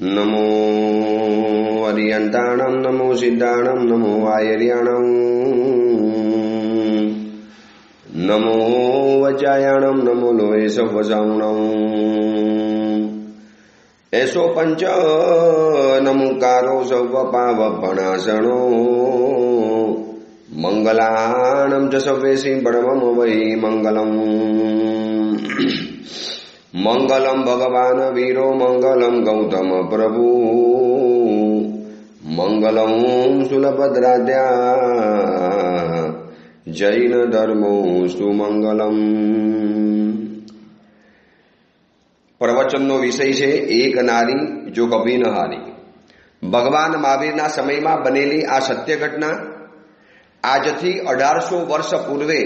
नमो अरियंताणं नमो सिद्धाणं नमो आयर्याणं नमो वचायाणं नमो लोहे सवसावणं ऐसो पंच नमुकारो सवपावपणासणो मंगलाणं च सवेसि परमं वै मंगलम् मंगलम भगवान वीरो मंगलम गौतम प्रभु मंगलम सुलभद्राद्या जैन धर्मो सुमंगलम। प्रवचनનો વિષય છે એક નારી જો કભી ન હારી। ભગવાન મહાવીરના સમયમાં બનેલી આ સત્ય ઘટના આજથી 1800 વર્ષ પૂર્વે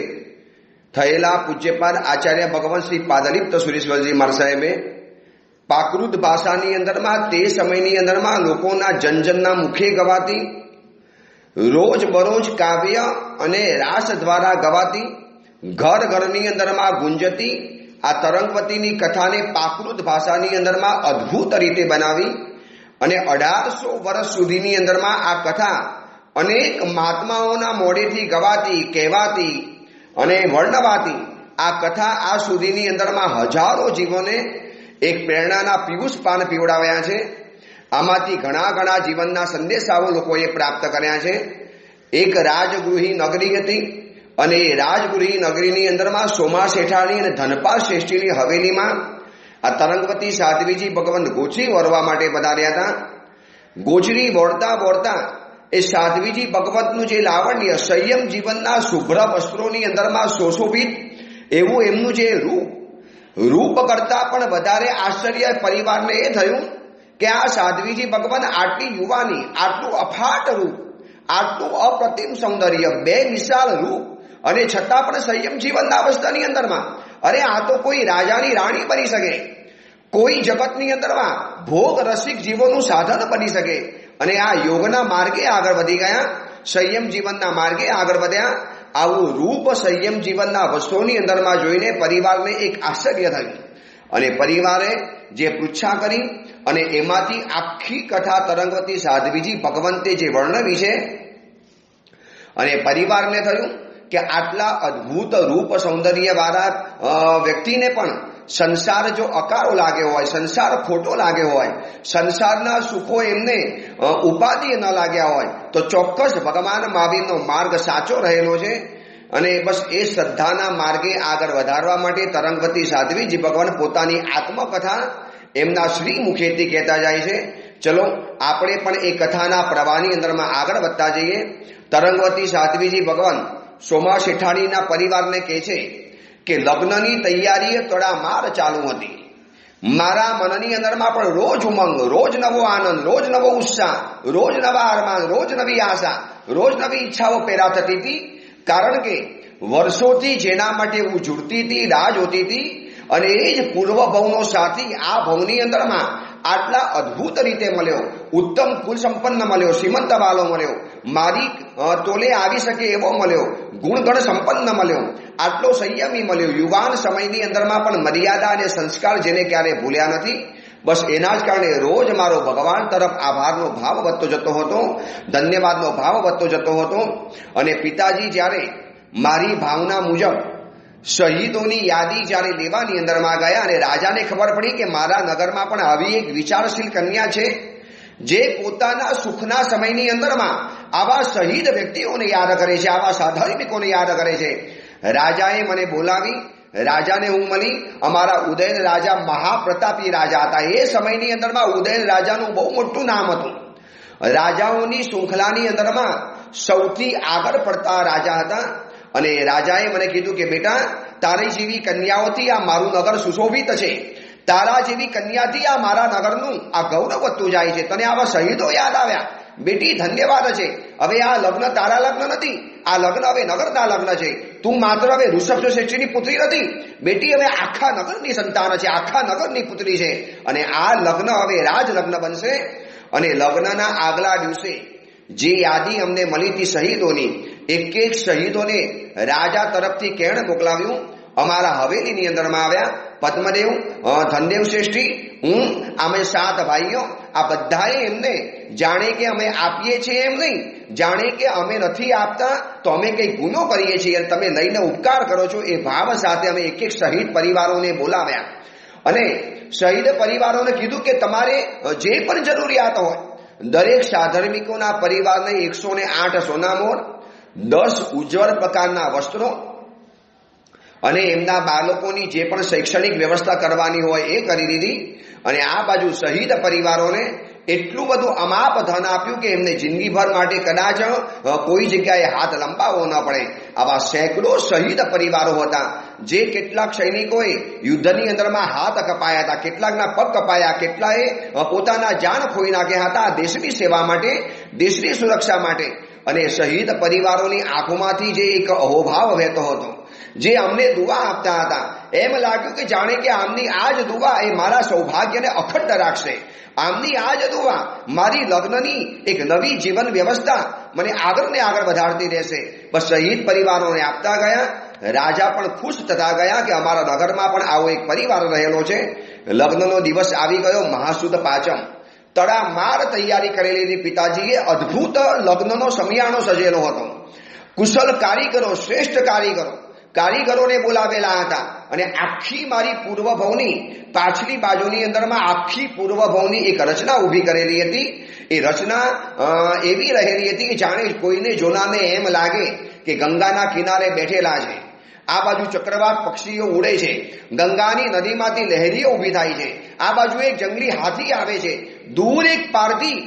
થયેલા પૂજ્યપાદ આચાર્ય ભગવાન શ્રી પાદલિપ્ત સુરેશ્વરજી મહારાજ સાહેબે પ્રાકૃત ભાષાની અંદરમાં તે સમયની અંદરમાં લોકોના જનજનના મુખે ગવાતી રોજ બરોજ કાવ્ય અને રાસ દ્વારા ગવાતી ઘર ઘરની અંદરમાં ગુંજતી આ તરંગવતીની કથાને પ્રાકૃત ભાષાની અંદરમાં અદ્ભુત રીતે બનાવી અને 1800 વર્ષ સુધીની અંદરમાં આ કથા અનેક મહાત્માઓના મોઢેથી ગવાતી કહેવાતી અને વર્ણવાતી આ કથા આ સુધીની અંદરમાં હજારો જીવોને એક પ્રેરણાના પીયુષ પાન પીવડાવ્યા છે। આમાંથી ઘણા ઘણા જીવનના સંદેશાઓ લોકોએ પ્રાપ્ત કર્યા છે। એક રાજગૃહી નગરી હતી અને એ રાજગૃહી નગરીની અંદરમાં સોમા શેઠાણી અને ધનપાલ શ્રેષ્ઠીની હવેલીમાં આ તરંગવતી સાધ્વીજી ભગવાન ગોચરી વરવા માટે પધાર્યા હતા। ગોચરી વળતા વળતા એ સાધ્વીજી ભગવતનું જે લાવણ્ય સંયમ જીવનના શુભ્ર વસ્ત્રોની અંદરમાં સુશોભિત એવું એમનું જે રૂપ કરતા પણ વધારે આશ્ચર્ય પરિવારને એ થયું કે આ સાધ્વીજી ભગવાન આટલી યુવાની આટલું અફાટ રૂપ આટલું અપ્રતિમ સૌંદર્ય બે વિશાળ રૂપ અને છતાં પણ સંયમ જીવનના અવસ્થાની અંદરમાં અરે આ તો કોઈ રાજાની રાણી બની શકે કોઈ જગતની અંદરમાં ભોગ રસિક જીવોનું સાધન બની શકે અને આ યોગના માર્ગે આગળ વધી ગયા સંયમ જીવનના માર્ગે આગળ વધ્યા। આવું રૂપ સંયમ જીવનના વસ્તુઓની અંદરમાં જોઈને પરિવારને એક આશ્ચર્ય થયું અને પરિવારે જે પૃચ્છા કરી અને એમાંથી આખી કથા તરંગવતી સાધ્વીજી ભગવંતે જે વર્ણવી છે અને પરિવારને થયું કે આટલા અદ્ભુત રૂપ સૌંદર્યવાળા વ્યક્તિને પણ સંસાર જો અકારો લાગ્યો હોય સંસાર ખોટો લાગ્યો હોય સંસારના સુખો એમને ઉપાધિ ન લાગ્યા હોય તો ચોક્કસ ભગવાન મહાવીરનો માર્ગ સાચો રહેલો છે અને બસ એ શ્રદ્ધાના માર્ગે આગળ વધારવા માટે તરંગવતી સાધ્વીજી ભગવાન પોતાની આત્મકથા એમના શ્રી મુખેથી કહેતા જાય છે। ચલો આપણે પણ એ કથાના પ્રવાહની અંદરમાં આગળ વધતા જઈએ। તરંગવતી સાધ્વીજી ભગવાન સોમા શેઠાણીના પરિવારને કહે છે કે લગ્નની તૈયારી તડામાર ચાલુ હતી। મારા મનની અંદરમાં પણ રોજ ઉમંગ રોજ નવો આનંદ રોજ નવો ઉત્સાહ રોજ નવા અરમાન રોજ નવી આશા રોજ નવી ઈચ્છાઓ પેદા થતી હતી કારણ કે વર્ષોથી જેના માટે હું ઝૂરતી હતી રાહ જોતી હતી અને એ જ પૂર્વ ભવનો સાથી આ ભવની અંદરમાં આટલા અદ્ભુત રીતે મળ્યો ઉત્તમ કુલ સંપન્ન મળ્યો શ્રીમંત વાલો મળ્યો મારી તોલે આવી શકે એવો મળ્યો ગુણગણ સંપન્ન મળ્યો આટલો સંયમી મળ્યો યુવાન સમયની અંદરમાં પણ મર્યાદા અને સંસ્કાર જેને ક્યારે ભૂલ્યા નથી। બસ એના જ કારણે રોજ મારો ભગવાન તરફ આભારનો ભાવ વધતો જતો હતો ધન્યવાદનો ભાવ વધતો જતો હતો અને પિતાજી જ્યારે મારી ભાવના મુજબ શહીદોની યાદી જ્યારે લેવાની અંદરમાં ગયા અને રાજાને ખબર પડી કે મારા નગરમાં પણ આવી એક વિચારશીલ કન્યા છે જે પોતાના સુખના સમયની અંદરમાં આવા શહીદ વ્યક્તિઓને યાદ કરે છે આવા સાધર્મિકોને યાદ કરે છે। રાજાએ મને બોલાવી રાજાને હું મળી અમારા ઉદયન રાજા મહાપ્રતાપી રાજા હતા। એ સમયની અંદરમાં ઉદયન રાજાનું બહુ મોટું નામ હતું રાજાઓની શૃંખલાની અંદરમાં સૌથી આગળ પડતા રાજા હતા અને રાજાએ મને કીધું કે બેટા તારી જેવી કન્યાઓથી આ મારું નગર સુશોભિત છે તારા જેવી કન્યાથી આ મારા નગરનું આ ગૌરવ વધતું જાય છે તને આવા શહીદો યાદ આવ્યા બેટી ધન્યવાદ છે હવે આ લગ્ન તારા લગ્ન નથી આ લગ્ન હવે નગરના લગ્ન છે તું માત્ર હવે ઋષભ શ્રેષ્ઠીની પુત્રી નથી બેટી હવે આખા નગરની સંતાન છે આખા નગરની પુત્રી છે અને આ લગ્ન હવે રાજ લગ્ન બનશે અને લગ્નના આગલા દિવસે જે યાદી અમને મળી હતી શહીદોની એક એક શહીદોને રાજા તરફથી કેણ મોકલાવ્યું અમારા હવેલીની અંદરમાં આવ્યા. પદ્મદેવ, ધનદેવ શ્રેષ્ઠી, હું, અમે 7 ભાઈઓ, આ બધાએ એમને જાણે કે અમે આપીએ છીએ એમ નહીં, જાણે કે અમે નથી આપતા તો અમે કંઈ ગુનો કરીએ છીએ અને તમે લઈને ઉપકાર કરો છો, એ ભાવ સાથે અમે એક શહીદ પરિવારોને બોલાવ્યા અને શહીદ પરિવારોને કીધું કે તમારે જે પણ જરૂરિયાત હોય, દરેક સાધર્મિકોના પરિવારને 108 સોનામોર, 10 ઉજ્જવળ પ્રકારના વસ્ત્રો અને એમના બાળકોની જે પણ શૈક્ષણિક વ્યવસ્થા કરવાની હોય એ કરી દીધી. અને આ બાજુ શહીદ પરિવારોને એટલું બધું અમાપ ધન આપ્યું કે એમને જિંદગીભર માટે કદાચ કોઈ જગ્યાએ હાથ લંબાવવો ન પડે. આવા સેંકડો શહીદ પરિવારો હતા. જે કેટલાક સૈનિકોએ યુદ્ધની અંદરમાં હાથ કપાયા હતા, કેટલાકના પગ કપાયા, કેટલાએ પોતાના જાન ખોઈ નાખ્યા હતા દેશની સેવા માટે, દેશની સુરક્ષા માટે. અને શહીદ પરિવારોની આંખોમાંથી જે એક અહોભાવ વહેતો હતો, જે અમને દુઆ આપતા હતા, એમ લાગ્યું કે જાણે કે આમની આ જ દુઆ એ મારા સૌભાગ્યને અખંડ રાખશે. આમની આ જ દુઆ મારી લગ્નની એક નવી જીવન વ્યવસ્થા મને આગળ ને આગળ વધારતી રહેશે. બસ શહીદ પરિવારોને આપતા ગયા. રાજા પણ ખુશ થતા ગયા કે અમારા નગરમાં પણ આવો એક પરિવાર રહેલો છે. લગ્નનો દિવસ આવી ગયો, મહાસુદ પાંચમ. તડામાર તૈયારી કરેલી પિતાજીએ અદ્ભુત લગ્નનો સમિયાણો સજેલો હતો. કુશલ કારીગરો, શ્રેષ્ઠ કારીગરોને બોલાવેલા હતા અને આખી મારી પૂર્વભવની પાછલી બાજુની અંદરમાં આખી પૂર્વભવની એક રચના ઊભી કરેલી હતી. એ રચના એવી રહેલી હતી કે જાણે કોઈને જોનારને એમ લાગે કે ગંગાના કિનારે બેઠેલા છે. આ બાજુ ચક્રવાત પક્ષીઓ ઉડે છે, ગંગાની નદીમાંથી લહેરીઓ ઊભી થાય છે, આ બાજુ એક જંગલી હાથી આવે છે, દૂર એક પારધી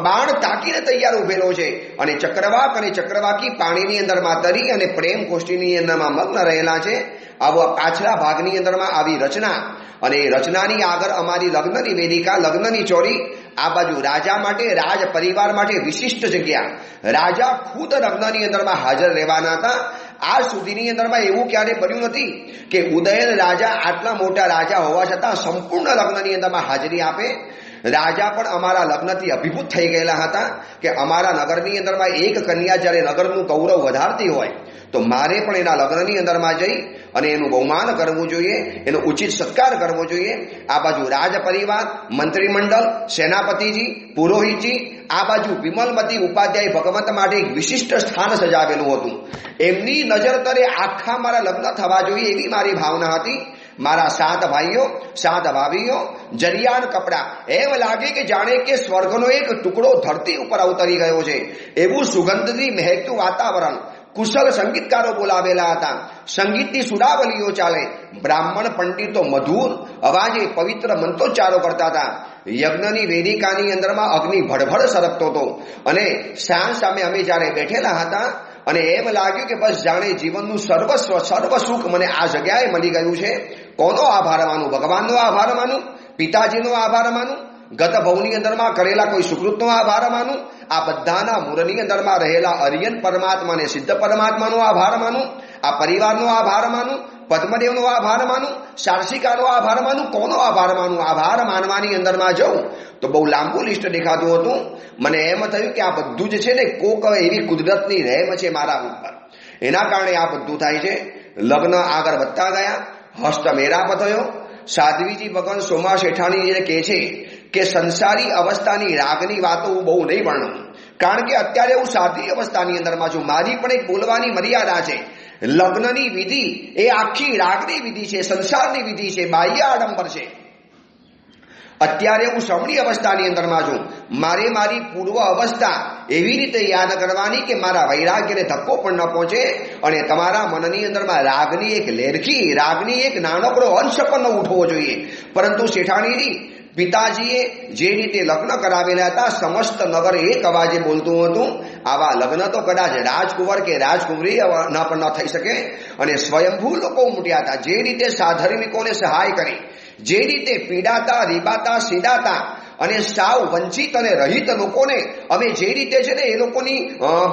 બાણ તાકીને તૈયાર ઉભેલો છે અને ચક્રવાક અને ચક્રવાકી પાણીની અંદરમાં તરી અને પ્રેમ કોષ્ટીની અંદરમાં મગ્ન રહેલા છે. આવા પાછલા ભાગની અંદરમાં આવી રચના અને એ રચનાની આગળ અમારી લગ્નની વેદિકા, લગ્નની ચોરી. આ બાજુ રાજા માટે, રાજ પરિવાર માટે વિશિષ્ટ જગ્યા. રાજા ખુદ લગ્નની અંદરમાં હાજર રહેવાના હતા. આજ સુધીની અંદરમાં એવું ક્યારે બન્યું નથી કે ઉદયન રાજા આટલા મોટા રાજા હોવા છતાં સંપૂર્ણ લગ્નની અંદરમાં હાજરી આપે. રાજા પણ અમારા લગ્નથી અભિભૂત થઈ ગયેલા હતા કે અમારા નગરની અંદરમાં એક કન્યા જ્યારે નગરનું ગૌરવ વધારતી હોય તો મારે પણ એના લગ્નની અંદરમાં જઈ અને એનું બહુમાન કરવું જોઈએ, એનો ઉચિત સત્કાર કરવો જોઈએ. આ બાજુ રાજ પરિવાર, મંત્રીમંડળ, સેનાપતિજી, પુરોહિતજી, આ બાજુ વિમલમતી ઉપાધ્યાય ભગવંત માટે એક વિશિષ્ટ સ્થાન સજાવેલું હતું. એમની નજર તરે આખા મારા લગ્ન થવા જોઈએ એવી મારી ભાવના હતી. મારા 7 ભાઈઓ, 7 ભાભીઓ, જરિયાન કપડા, એમ લાગે કે જાણે કે સ્વર્ગનો એક ટુકડો ધરતી ઉપર અવતરી ગયો છે. એવું સુગંધથી મહેકતું વાતાવરણ. કુશલ સંગીતકારો બોલાવેલા હતા. સંગીતની સુરાવલીઓ ચાલે. બ્રાહ્મણ પંડિતો મધુર અવાજે પવિત્ર મંત્રોચ્ચારો કરતા હતા. યજ્ઞની વેદિકાની અંદરમાં અગ્નિ ભડભડ સરકતો હતો અને સામે અમે જ્યારે બેઠેલા હતા અને એમ લાગ્યું કે બસ જાણે જીવનનું સર્વસ્વ, સર્વ સુખ મને આ જગ્યાએ મળી ગયું છે. કોનો આભાર માનું? ભગવાનનો આભાર માનું? પિતાજીનો આભાર માનું? ગત ભવની અંદરમાં કરેલા કોઈ સુકૃતનો આભાર માનું? આ બધાના મૂળની અંદરમાં રહેલા અરિયન પરમાત્માને, સિદ્ધ પરમાત્માનો આભાર માનું? આ પરિવારનો આભાર માનું? પદ્મદેવનો આભાર માનું? શાર્ષિકાનો આભાર માનું? કોનો આભાર માનું? આભાર માનવાની અંદરમાં જવું તો બહુ લાંબુ લિસ્ટ દેખાતું હતું. મને એમ થયું કે આ બધું જ છે ને કોક એવી કુદરતની રહેમ છે મારા ઉપર, એના કારણે આ બધું થાય છે. લગ્ન આગળ વધતા ગયા. હસ્તમેળાપ થયો. સાધ્વીજી ભગવાન સોમા શેઠાણીજીને કહે છે કે સંસારી અવસ્થાની રાગની વાતો હું બહુ નહીં વર્ણું, કારણ કે અત્યારે હું સાધી અવસ્થાની અંદરમાં છું. મારી પણ એક બોલવાની મર્યાદા છે. લગ્નની વિધિ એ આખી રાગની વિધિ છે, સંસારની વિધિ છે, બાહ્ય આડંબર છે. અત્યારે હું શ્રમણી અવસ્થાની અંદરમાં છું. મારે મારી પૂર્વ અવસ્થા એવી રીતે યાદ કરવાની કે મારા વૈરાગ્યને ધક્કો પણ ન પહોંચે અને તમારા મનની અંદરમાં રાગની એક લેરખી, રાગની એક નાનકડો અંશ પણ ન ઉઠવો જોઈએ. પરંતુ શેઠાણીજી પિતાજીએ જે રીતે લગ્ન કરાવેલા હતા, સમસ્ત નગર એક અવાજે બોલતું હતું. આવા લગ્ન તો કદાચ રાજકુંવર કે રાજકુંવરી પણ ન થઈ શકે. અને સ્વયંભૂ લોકો ઉમટ્યા હતા. જે રીતે સાધર્મિકોને સહાય કરી, જે રીતે પીડાતા, રીબાતા, સીડાતા અને સાવ વંચિત અને રહિત લોકોને અમે જે રીતે છે ને એ લોકોની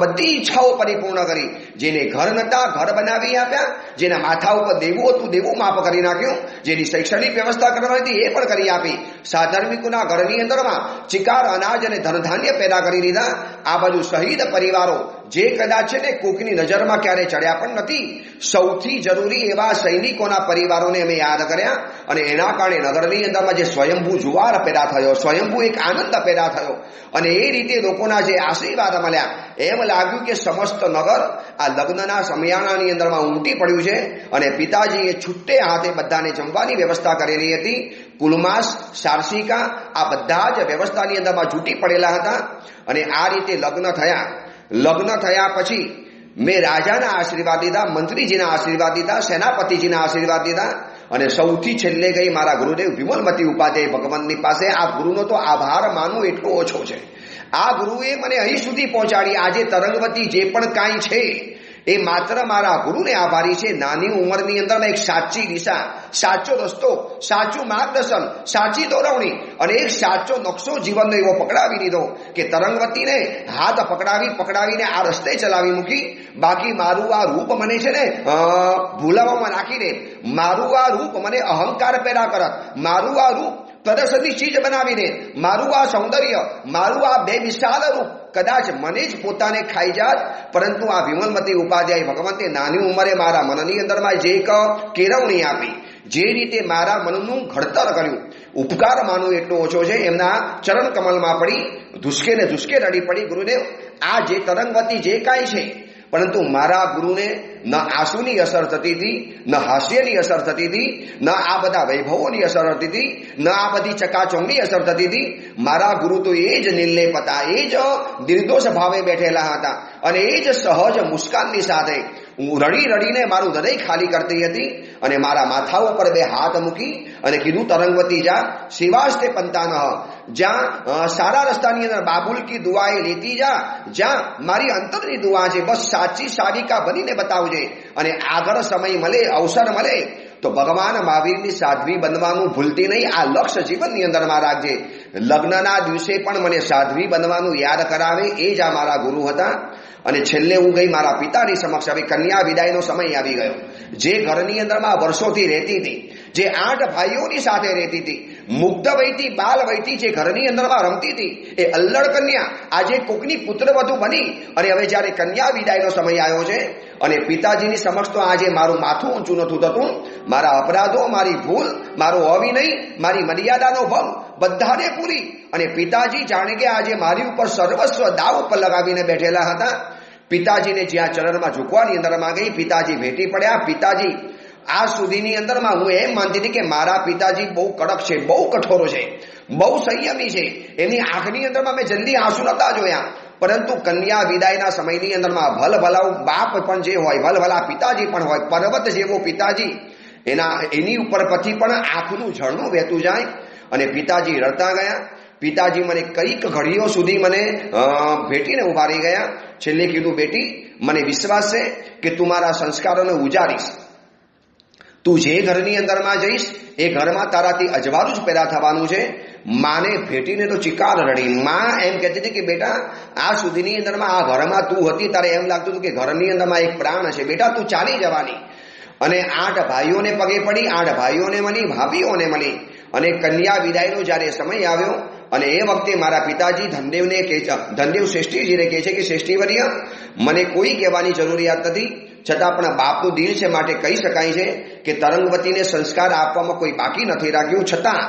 બધી ઈચ્છાઓ પરિપૂર્ણ કરી. જેને ઘર નતા ઘર બનાવી આપ્યા, જેના માથા ઉપર દેવું હતું દેવું માફ કરી નાખ્યું, જેની શૈક્ષણિક વ્યવસ્થા કરવાની હતી એ પણ કરી આપી. સાધર્મિકોના ઘરની અંદરમાં ચિકાર અનાજ અને ધનધાન્ય પેદા કરી દીધા. આ બાજુ શહીદ પરિવારો જે કદાચ છે ને કોકની નજરમાં ક્યારે ચડ્યા પણ નથી, સૌથી જરૂરી એવા સૈનિકોના પરિવારોને અમે યાદ કર્યા. અને એના કારણે નગરની અંદરમાં જે સ્વયંભૂ જુવાર પેદા થયો, સ્વયંભૂ એક આનંદ પેદા થયો. અને એ રીતે લોકોના જે આશીર્વાદ મળ્યા, એમ લાગ્યું કે સમસ્ત નગર આ લગ્નના સમયાણાની અંદરમાં ઉમટી પડ્યું છે. અને પિતાજીએ છૂટે હાથે બધાને જમવાની વ્યવસ્થા કરેલી હતી. કુલમાસ, સારસિકા આ બધા જ વ્યવસ્થાની અંદરમાં જૂટી પડેલા હતા. અને આ રીતે લગ્ન થયા પછી મેં રાજાના આશીર્વાદ દીધા, મંત્રીજીના આશીર્વાદ દીધા, સેનાપતિજીના આશીર્વાદ દીધા. અને સૌથી છેલ્લે ગઈ મારા ગુરુદેવ વિમલમતી ઉપાધ્યાય ભગવાનની પાસે. આ ગુરુનો તો આભાર માનવો એટલો ઓછો છે. આ ગુરુએ મને અહીં સુધી પહોંચાડી. આજે તરંગવતી જે પણ કાંઈ છે એ માત્ર મારા ગુરુને આભારી છે. નાની ઉંમરની અંદરમાં એક સાચી દિશા, સાચો રસ્તો, સાચું માર્ગદર્શન, સાચી દોરવણી અને એક સાચો નકશો જીવનનો એવો પકડાવી દીધો કે તરંગવતીને હાથ પકડાવીને આ રસ્તે ચલાવી મૂકી. બાકી મારું આ રૂપ મને છે ને ભૂલાવામાં નાખીને, મારું આ રૂપ મને અહંકાર પેદા કરત, મારું આ રૂપ પ્રદર્શનની ચીજ બનાવીને, મારું આ સૌંદર્ય, મારું આ બે વિશાળ રૂપ કદાચ મને જ પોતાને ખાઈ જાત. પરંતુ આ વિમલમતી ઉપાધ્યાય ભગવંતે નાની ઉંમરે મારા મનની અંદરમાં જે એક કેળવણી આપી, જે રીતે મારા મનનું ઘડતર કર્યું, ઉપકાર માનવું એટલો ઓછો છે. એમના ચરણ કમલમાં પડી ધુસકે રડી પડી. ગુરુદેવ, આ જે તરંગવતી જે કાંઈ છે, પરંતુ મારા ગુરુને ન આંસુની અસર થતી હતી, ન હાસ્યની અસર થતી હતી, ન આ બધા વૈભવોની અસર થતી હતી, ન આ બધી ચકાચોંગની અસર થતી હતી. મારા ગુરુ તો એ જ નિર્લેપ હતા, એ જ નિર્દોષ ભાવે બેઠેલા હતા. અને એ જ સહજ મુસ્કાનની સાથે હું રડીને મારું હૃદય ખાલી કરતી હતી. અને મારા માથા ઉપર બે હાથ મૂકી અને કીધું, તરંગવતી જા શિવાસ્તે પંતાનઃ, જ્યાં સારા રસ્તાની અંદર બાબુલ કી દુઆ એ લેતી જા, જ્યાં મારી અંતરની દુઆ છે, બસ સાચી સારિકા બનીને બતાવજે. અને આગળ સમય મળે, અવસર મળે તો ભગવાન મહાવીરની સાધ્વી બનવાનું ભૂલતી નહીં. આ લક્ષ્ય જીવનની અંદરમાં રાખજે. લગ્નના દિવસે પણ મને સાધ્વી બનવાનું યાદ કરાવે, એ જ આ મારા ગુરુ હતા. અને છેલ્લે હું ગઈ મારા પિતાની સમક્ષ. હવે કન્યા વિદાયનો સમય આવી ગયો. જે ઘરની અંદરમાં વર્ષોથી રહેતી હતી, જે 8 ભાઈઓની સાથે રહેતી હતી, મુગ્ધ વયથી બાલ વયથી જે ઘરની અંદરમાં રમતી હતી, એ અલ્લડ કન્યા આજે કોકની પુત્રવધુ બની. અને હવે જ્યારે કન્યા વિદાયનો સમય આવ્યો છે અને પિતાજીની સમક્ષ તો આજે મારું માથું ઊંચું નતું થતું. મારા અપરાધો, મારી ભૂલ, મારો અવિનય, મારી મર્યાદાનો ભંગ બધાને પૂરી. અને પિતાજી જાણે કે આજે મારી ઉપર સર્વસ્વ દાવ ઉપર લગાવીને બેઠેલા હતા. પિતાજીને જ્યાં ચરણમાં ઝૂકવાની અંદરમાં ગઈ, પિતાજી ભેટી પડ્યા. પિતાજી આ સુધીની અંદરમાં હું એમ માનતી હતી કે મારા પિતાજી બહુ કડક છે, બહુ કઠોર છે, બહુ સંયમી છે. એની આંખની અંદરમાં મેં જલ્દી આંસુ નતા જોયા. પરંતુ કન્યા વિદાયના સમયની અંદરમાં ભલભલાઉ બાપ પણ જે હોય, ભલભલા પિતાજી પણ હોય, પર્વત જેવો પિતાજી, એની ઉપર પછી પણ આંખનું ઝરણું વહેતું જાય. અને પિતાજી રડતા ગયા. પિતાજી મને કઈક ઘડીઓ સુધી મને ભેટીને ઉભા રહી ગયા. છેલ્લે કીધું, બેટી, મને વિશ્વાસ છે કે તું મારા સંસ્કારોને ઉજાડીશ. તું જે ઘરની અંદરમાં જઈશ એ ઘરમાં તારાથી અજવાળું જ પેદા થવાનું છે. માને ભેટીને તો ચિકાર રડી. માં એમ કહેતી હતી કે બેટા, આ સુધીની અંદરમાં આ ઘરમાં તું હતી, તારે એમ લાગતું હતું કે ઘરની અંદરમાં એક પ્રાણ છે. બેટા, તું ચાલી જવાની. અને 8 ભાઈઓને પગે પડી, 8 ભાઈઓને મળી, ભાભીઓને મળી. અને કન્યા વિદાયનો જ્યારે સમય આવ્યો અને એ વખતે મારા પિતાજી ધનદેવ શ્રેષ્ઠીજીને કહે છે કે શ્રેષ્ઠીવર્ય, મને કોઈ કહેવાની જરૂરિયાત નથી, છતાં પણ બાપનું દિલ છે માટે કહી શકાય છે કે તરંગવતીને સંસ્કાર આપવામાં કોઈ બાકી નથી રાખ્યું. છતાં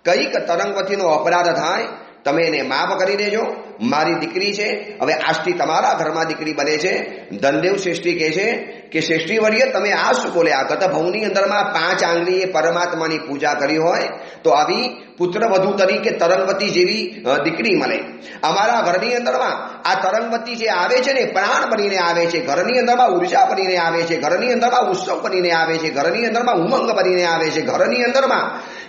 કંઈક તરંગવતીનો અપરાધ થાય, તમે એને માફ કરી દેજો. મારી દીકરી છે, હવે આજથી તમારા ઘરમાં દીકરી બને છે. ધનદેવ શ્રેષ્ઠી કહે છે કે શ્રેષ્ઠીવર્ય, તમે આ શું બોલ્યા? ગત ભવની અંદરમાં 5 આંગળીએ પરમાત્માની પૂજા કરી હોય તો આવી પુત્રવધુ તરીકે તરંગવતી જેવી દીકરી મળે. અમારા ઘરની અંદરમાં આ તરંગવતી જે આવે છે ને, પ્રાણ બનીને આવે છે, ઘરની અંદરમાં ઉર્જા બનીને આવે છે, ઘરની અંદરમાં ઉત્સવ બનીને આવે છે, ઘરની અંદરમાં ઉમંગ બનીને આવે છે, ઘરની અંદરમાં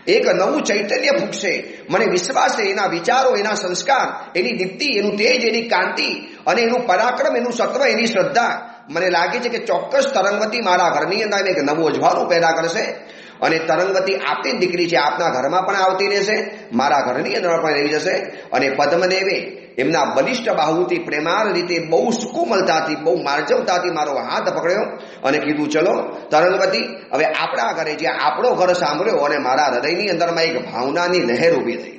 એક નવું ચૈતન્ય ફૂટશે. મને વિશ્વાસ છે, એના વિચારો, એના સંસ્કાર, એની દીપ્તિ, એનું તેજ, એની કાંતિ અને એનું પરાક્રમ, એનું સત્વ, એની શ્રદ્ધા, મને લાગે છે કે ચોક્કસ તરંગવતી મારા ઘરની અંદર એક નવું અજવાળું પેદા કરશે. અને તરંગવતી આપની દીકરી છે, આપના ઘરમાં પણ આવતી રહેશે, મારા ઘરની અંદર પણ રહી જશે. અને પદ્મદેવે એમના બલિષ્ઠ બાહુથી પ્રેમાળ રીતે બહુ સુકોમલતાથી બહુ માર્જવતાથી મારો હાથ પકડ્યો અને કીધું, ચલો તરંગવતી, હવે આપણા ઘરે, જે આપણો ઘર સાંભળ્યો અને મારા હૃદયની અંદરમાં એક ભાવનાની લહેર ઊભી થઈ.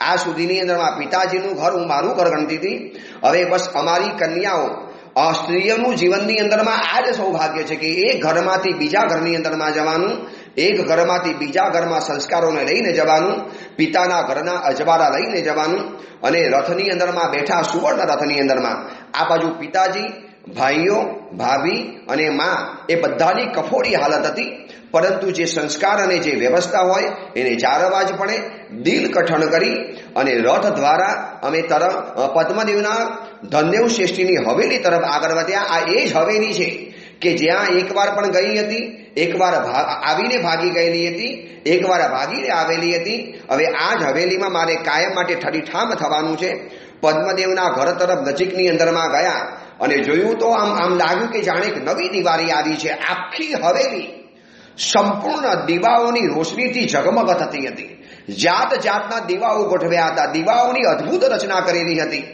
આ સુધીની અંદરમાં પિતાજીનું ઘર હું મારું ઘર ગણતી હતી. હવે બસ અમારી કન્યાઓ, સ્ત્રીઓનું જીવનની અંદરમાં આ જ સૌભાગ્ય છે કે એક ઘરમાંથી બીજા ઘરની અંદરમાં જવાનું, એક ઘરમાંથી બીજા ઘરમાં સંસ્કારોને લઈને જવાનું, પિતાના ઘરના અજવાળા લઈને જવાનું. અને રથની અંદરમાં બેઠા, સુવર્ણ રથની અંદરમાં આ બાજુ પિતાજી, ભાઈઓ, ભાભી અને મા, એ બધાની કફોડી હાલત હતી. પરંતુ જે સંસ્કાર અને જે વ્યવસ્થા હોય એને જાળવવા જ પડે. દિલ કઠણ કરી અને રથ દ્વારા અમે પદ્મદેવના ધનદેવ શ્રેષ્ઠીની હવેલી તરફ આગળ વધ્યા. આ એ જ હવેલી છે કે જ્યાં એકવાર પણ ગઈ હતી, એકવાર આવીને ભાગી ગયેલી હતી, એકવાર ભાગીને આવેલી હતી. હવે આ જ હવેલીમાં મારે કાયમ માટે ઠડીઠામ થવાનું છે. પદ્મદેવના ઘર તરફ નજીકની અંદરમાં ગયા અને જોયું તો આમ લાગ્યું કે જાણે એક નવી દિવાળી આવી છે. આખી હવેલી સંપૂર્ણ દીવાઓની રોશનીથી ઝગમગ થતી હતી. જાત જાતના દીવાઓ ગોઠવ્યા હતા, દીવાઓની અદ્ભુત રચના કરેલી હતી.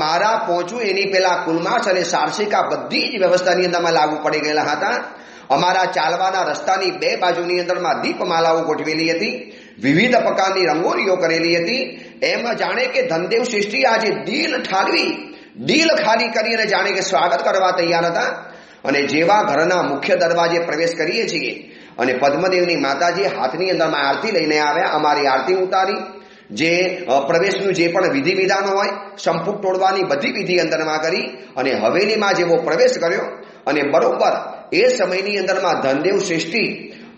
મારા પહોંચું એની પહેલા કુલમાસ અને સારસિકા બધી જ વ્યવસ્થાની અંદરમાં લાગુ પડી ગયેલા હતા. અમારા ચાલવાના રસ્તાની બે બાજુની અંદરમાં દીપમાલાઓ ગોઠવેલી હતી, વિવિધ પ્રકારની રંગોળીઓ કરેલી હતી. એમ જાણે કે ધનદેવ શ્રેષ્ઠી આજે દિલ ઠાલવી, દિલ ખાલી કરી અને જાણે કે સ્વાગત કરવા તૈયાર હતા. અને જેવા ઘરના મુખ્ય દરવાજે પ્રવેશ કરીએ છીએ અને પદ્મદેવની માતાજી હાથની અંદરમાં આરતી લઈને આવ્યા. અમારી આરતી ઉતારી, જે પ્રવેશનું જે પણ વિધિ વિધાન હોય, સંપુક તોડવાની બધી વિધિ અંદરમાં કરી અને હવેલીમાં જેવો પ્રવેશ કર્યો. અને બરોબર એ સમયની અંદરમાં ધનદેવ શ્રેષ્ઠી,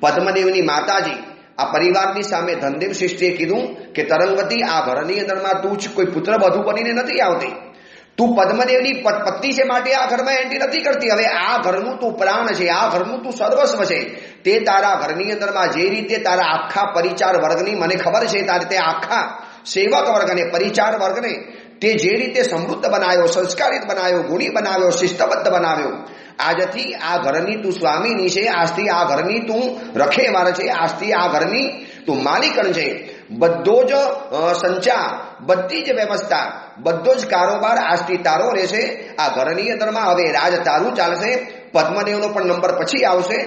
પદ્મદેવની માતાજી, આ પરિવારની સામે ધનદેવ શ્રેષ્ઠીએ કીધું કે તરંગવતી, આ ઘરની અંદરમાં તું કોઈ પુત્ર વધુ બનીને નથી આવતી, તું પદ્મદેવની પત્ની છે, માટે આ ઘરમાં એન્ટ્રી નથી કરતી. હવે આ ઘરનું તું પ્રાણ છે, આ ઘરનું તું સર્વસ્વ છે. તે તારા ઘરની અંદરમાં જે રીતે તારા આખા પરિચાર વર્ગની, મને ખબર છે તારે તે આખા સેવક વર્ગને, પરિચાર વર્ગને તે જે રીતે સમૃદ્ધ બનાવ્યો, સંસ્કારિત બનાવ્યો, ગુણી બનાવ્યો, શિસ્તબદ્ધ બનાવ્યો, આજથી આ ઘરની તું સ્વામીની છે, આજથી આ ઘરની તું રખેવાર છે, આજથી આ ઘરની તું માલિકણ છે. બધો જ સંચાર, બધી જ વ્યવસ્થા, બધો જ કારોબાર આજથી તારો રહેશે. આ ઘરની અંદરમાં હવે રાજ તારું ચાલશે. પદ્મદેવનો પણ નંબર પછી આવશે.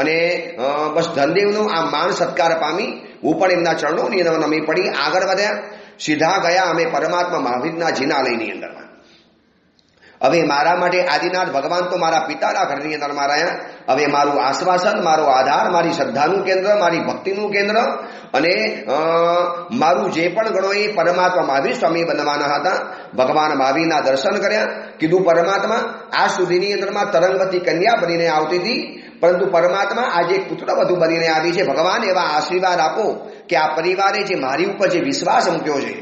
અને બસ ધનદેવનો આ માન સત્કાર પામી હું પણ એમના ચરણોની અંદર નમી પડી. આગળ વધ્યા, સીધા ગયા અમે પરમાત્મા મહાવીરના જિનાલયની અંદરમાં. હવે મારા માટે આદિનાથ ભગવાન તો મારા પિતાના ઘરની અંદરમાં રહ્યા. હવે મારું આશ્વાસન, મારો આધાર, મારી શ્રદ્ધાનું કેન્દ્ર, મારી ભક્તિનું કેન્દ્ર અને મારું જે પણ ગણો એ પરમાત્મા મહાવીર સ્વામી બનવાના હતા. ભગવાન મહાવીરના દર્શન કર્યા. કીધું, પરમાત્મા આ સુધીની અંદરમાં તરંગવતી કન્યા બનીને આવતી હતી, પરંતુ પરમાત્મા આજે એક પુત્ર વધુ બનીને આવી છે. ભગવાન એવા આશીર્વાદ આપો કે આ પરિવારે જે મારી ઉપર જે વિશ્વાસ મૂક્યો છે,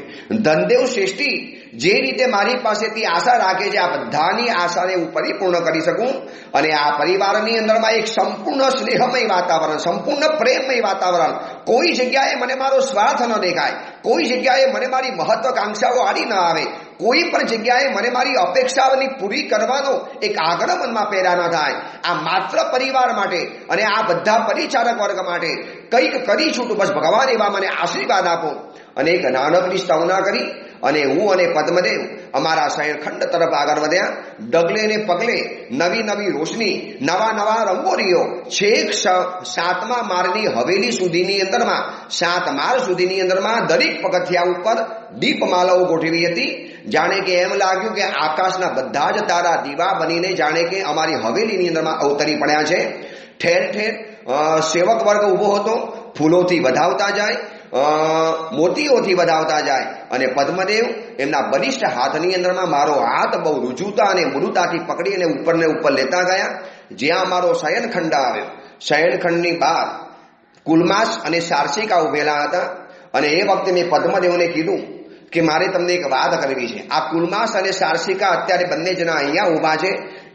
ધનદેવ શ્રેષ્ઠી જે રીતે મારી પાસેથી આશા રાખે છે, આ બધાની આશાને હું પરિપૂર્ણ કરી શકું. અને આ પરિવારની અંદરમાં એક સંપૂર્ણ સ્નેહમય વાતાવરણ, સંપૂર્ણ પ્રેમમય વાતાવરણ. કોઈ જગ્યાએ મને મારો સ્વાર્થ ન દેખાય, કોઈ જગ્યાએ મને મારી મહત્વાકાંક્ષાઓ આડી ન આવે, કોઈ પણ જગ્યાએ મને મારી અપેક્ષાઓની પૂરી કરવાનો એક આગ્રહ મનમાં પેદા ન થાય. આ માત્ર પરિવાર માટે અને આ બધા પરિચારક વર્ગ માટે કંઈક કરી છૂટું, બસ ભગવાન એવા મને આશીર્વાદ આપો. અને એક નાનકડી સ્તવના કરી અને હું અને પદ્મદેવ અમારા શયનખંડ તરફ આગળ વધ્યા. ડગલે ને પગલે નવી નવી રોશની, નવા નવા રંગોળીઓ, છેક 7મા માળની હવેલી સુધીની અંદરમાં, 7 માળ સુધીની અંદરમાં દરેક પગથિયા ઉપર દીપમાલાઓ ગોઠવી હતી. જાણે કે એમ લાગ્યું કે આકાશના બધા જ તારા દીવા બનીને જાણે કે અમારી હવેલીની અંદરમાં અવતરી પડ્યા છે. ઠેર ઠેર સેવક વર્ગ ઊભો હતો, ફૂલોથી વધાવતા જાય, મોતીઓથી વધાવતા જાય. અને પદ્મદેવ એમના બલિષ્ઠ હાથની અંદરમાં મારો હાથ બહુ રુજુતા અને મૃદુતાથી પકડી અને ઉપરને ઉપર લેતા ગયા. જ્યાં મારો શયનખંડ આવ્યો, શયનખંડની બહાર કુલમાસ અને સારસિકા ઉભેલા હતા. અને એ વખતે મેં પદ્મદેવને કીધું કે મારે તમને એક વાત કરવી છે. આ કુલમાસ અને સારસિકા અત્યારે બંને જણા અહીંયા ઊભા છે.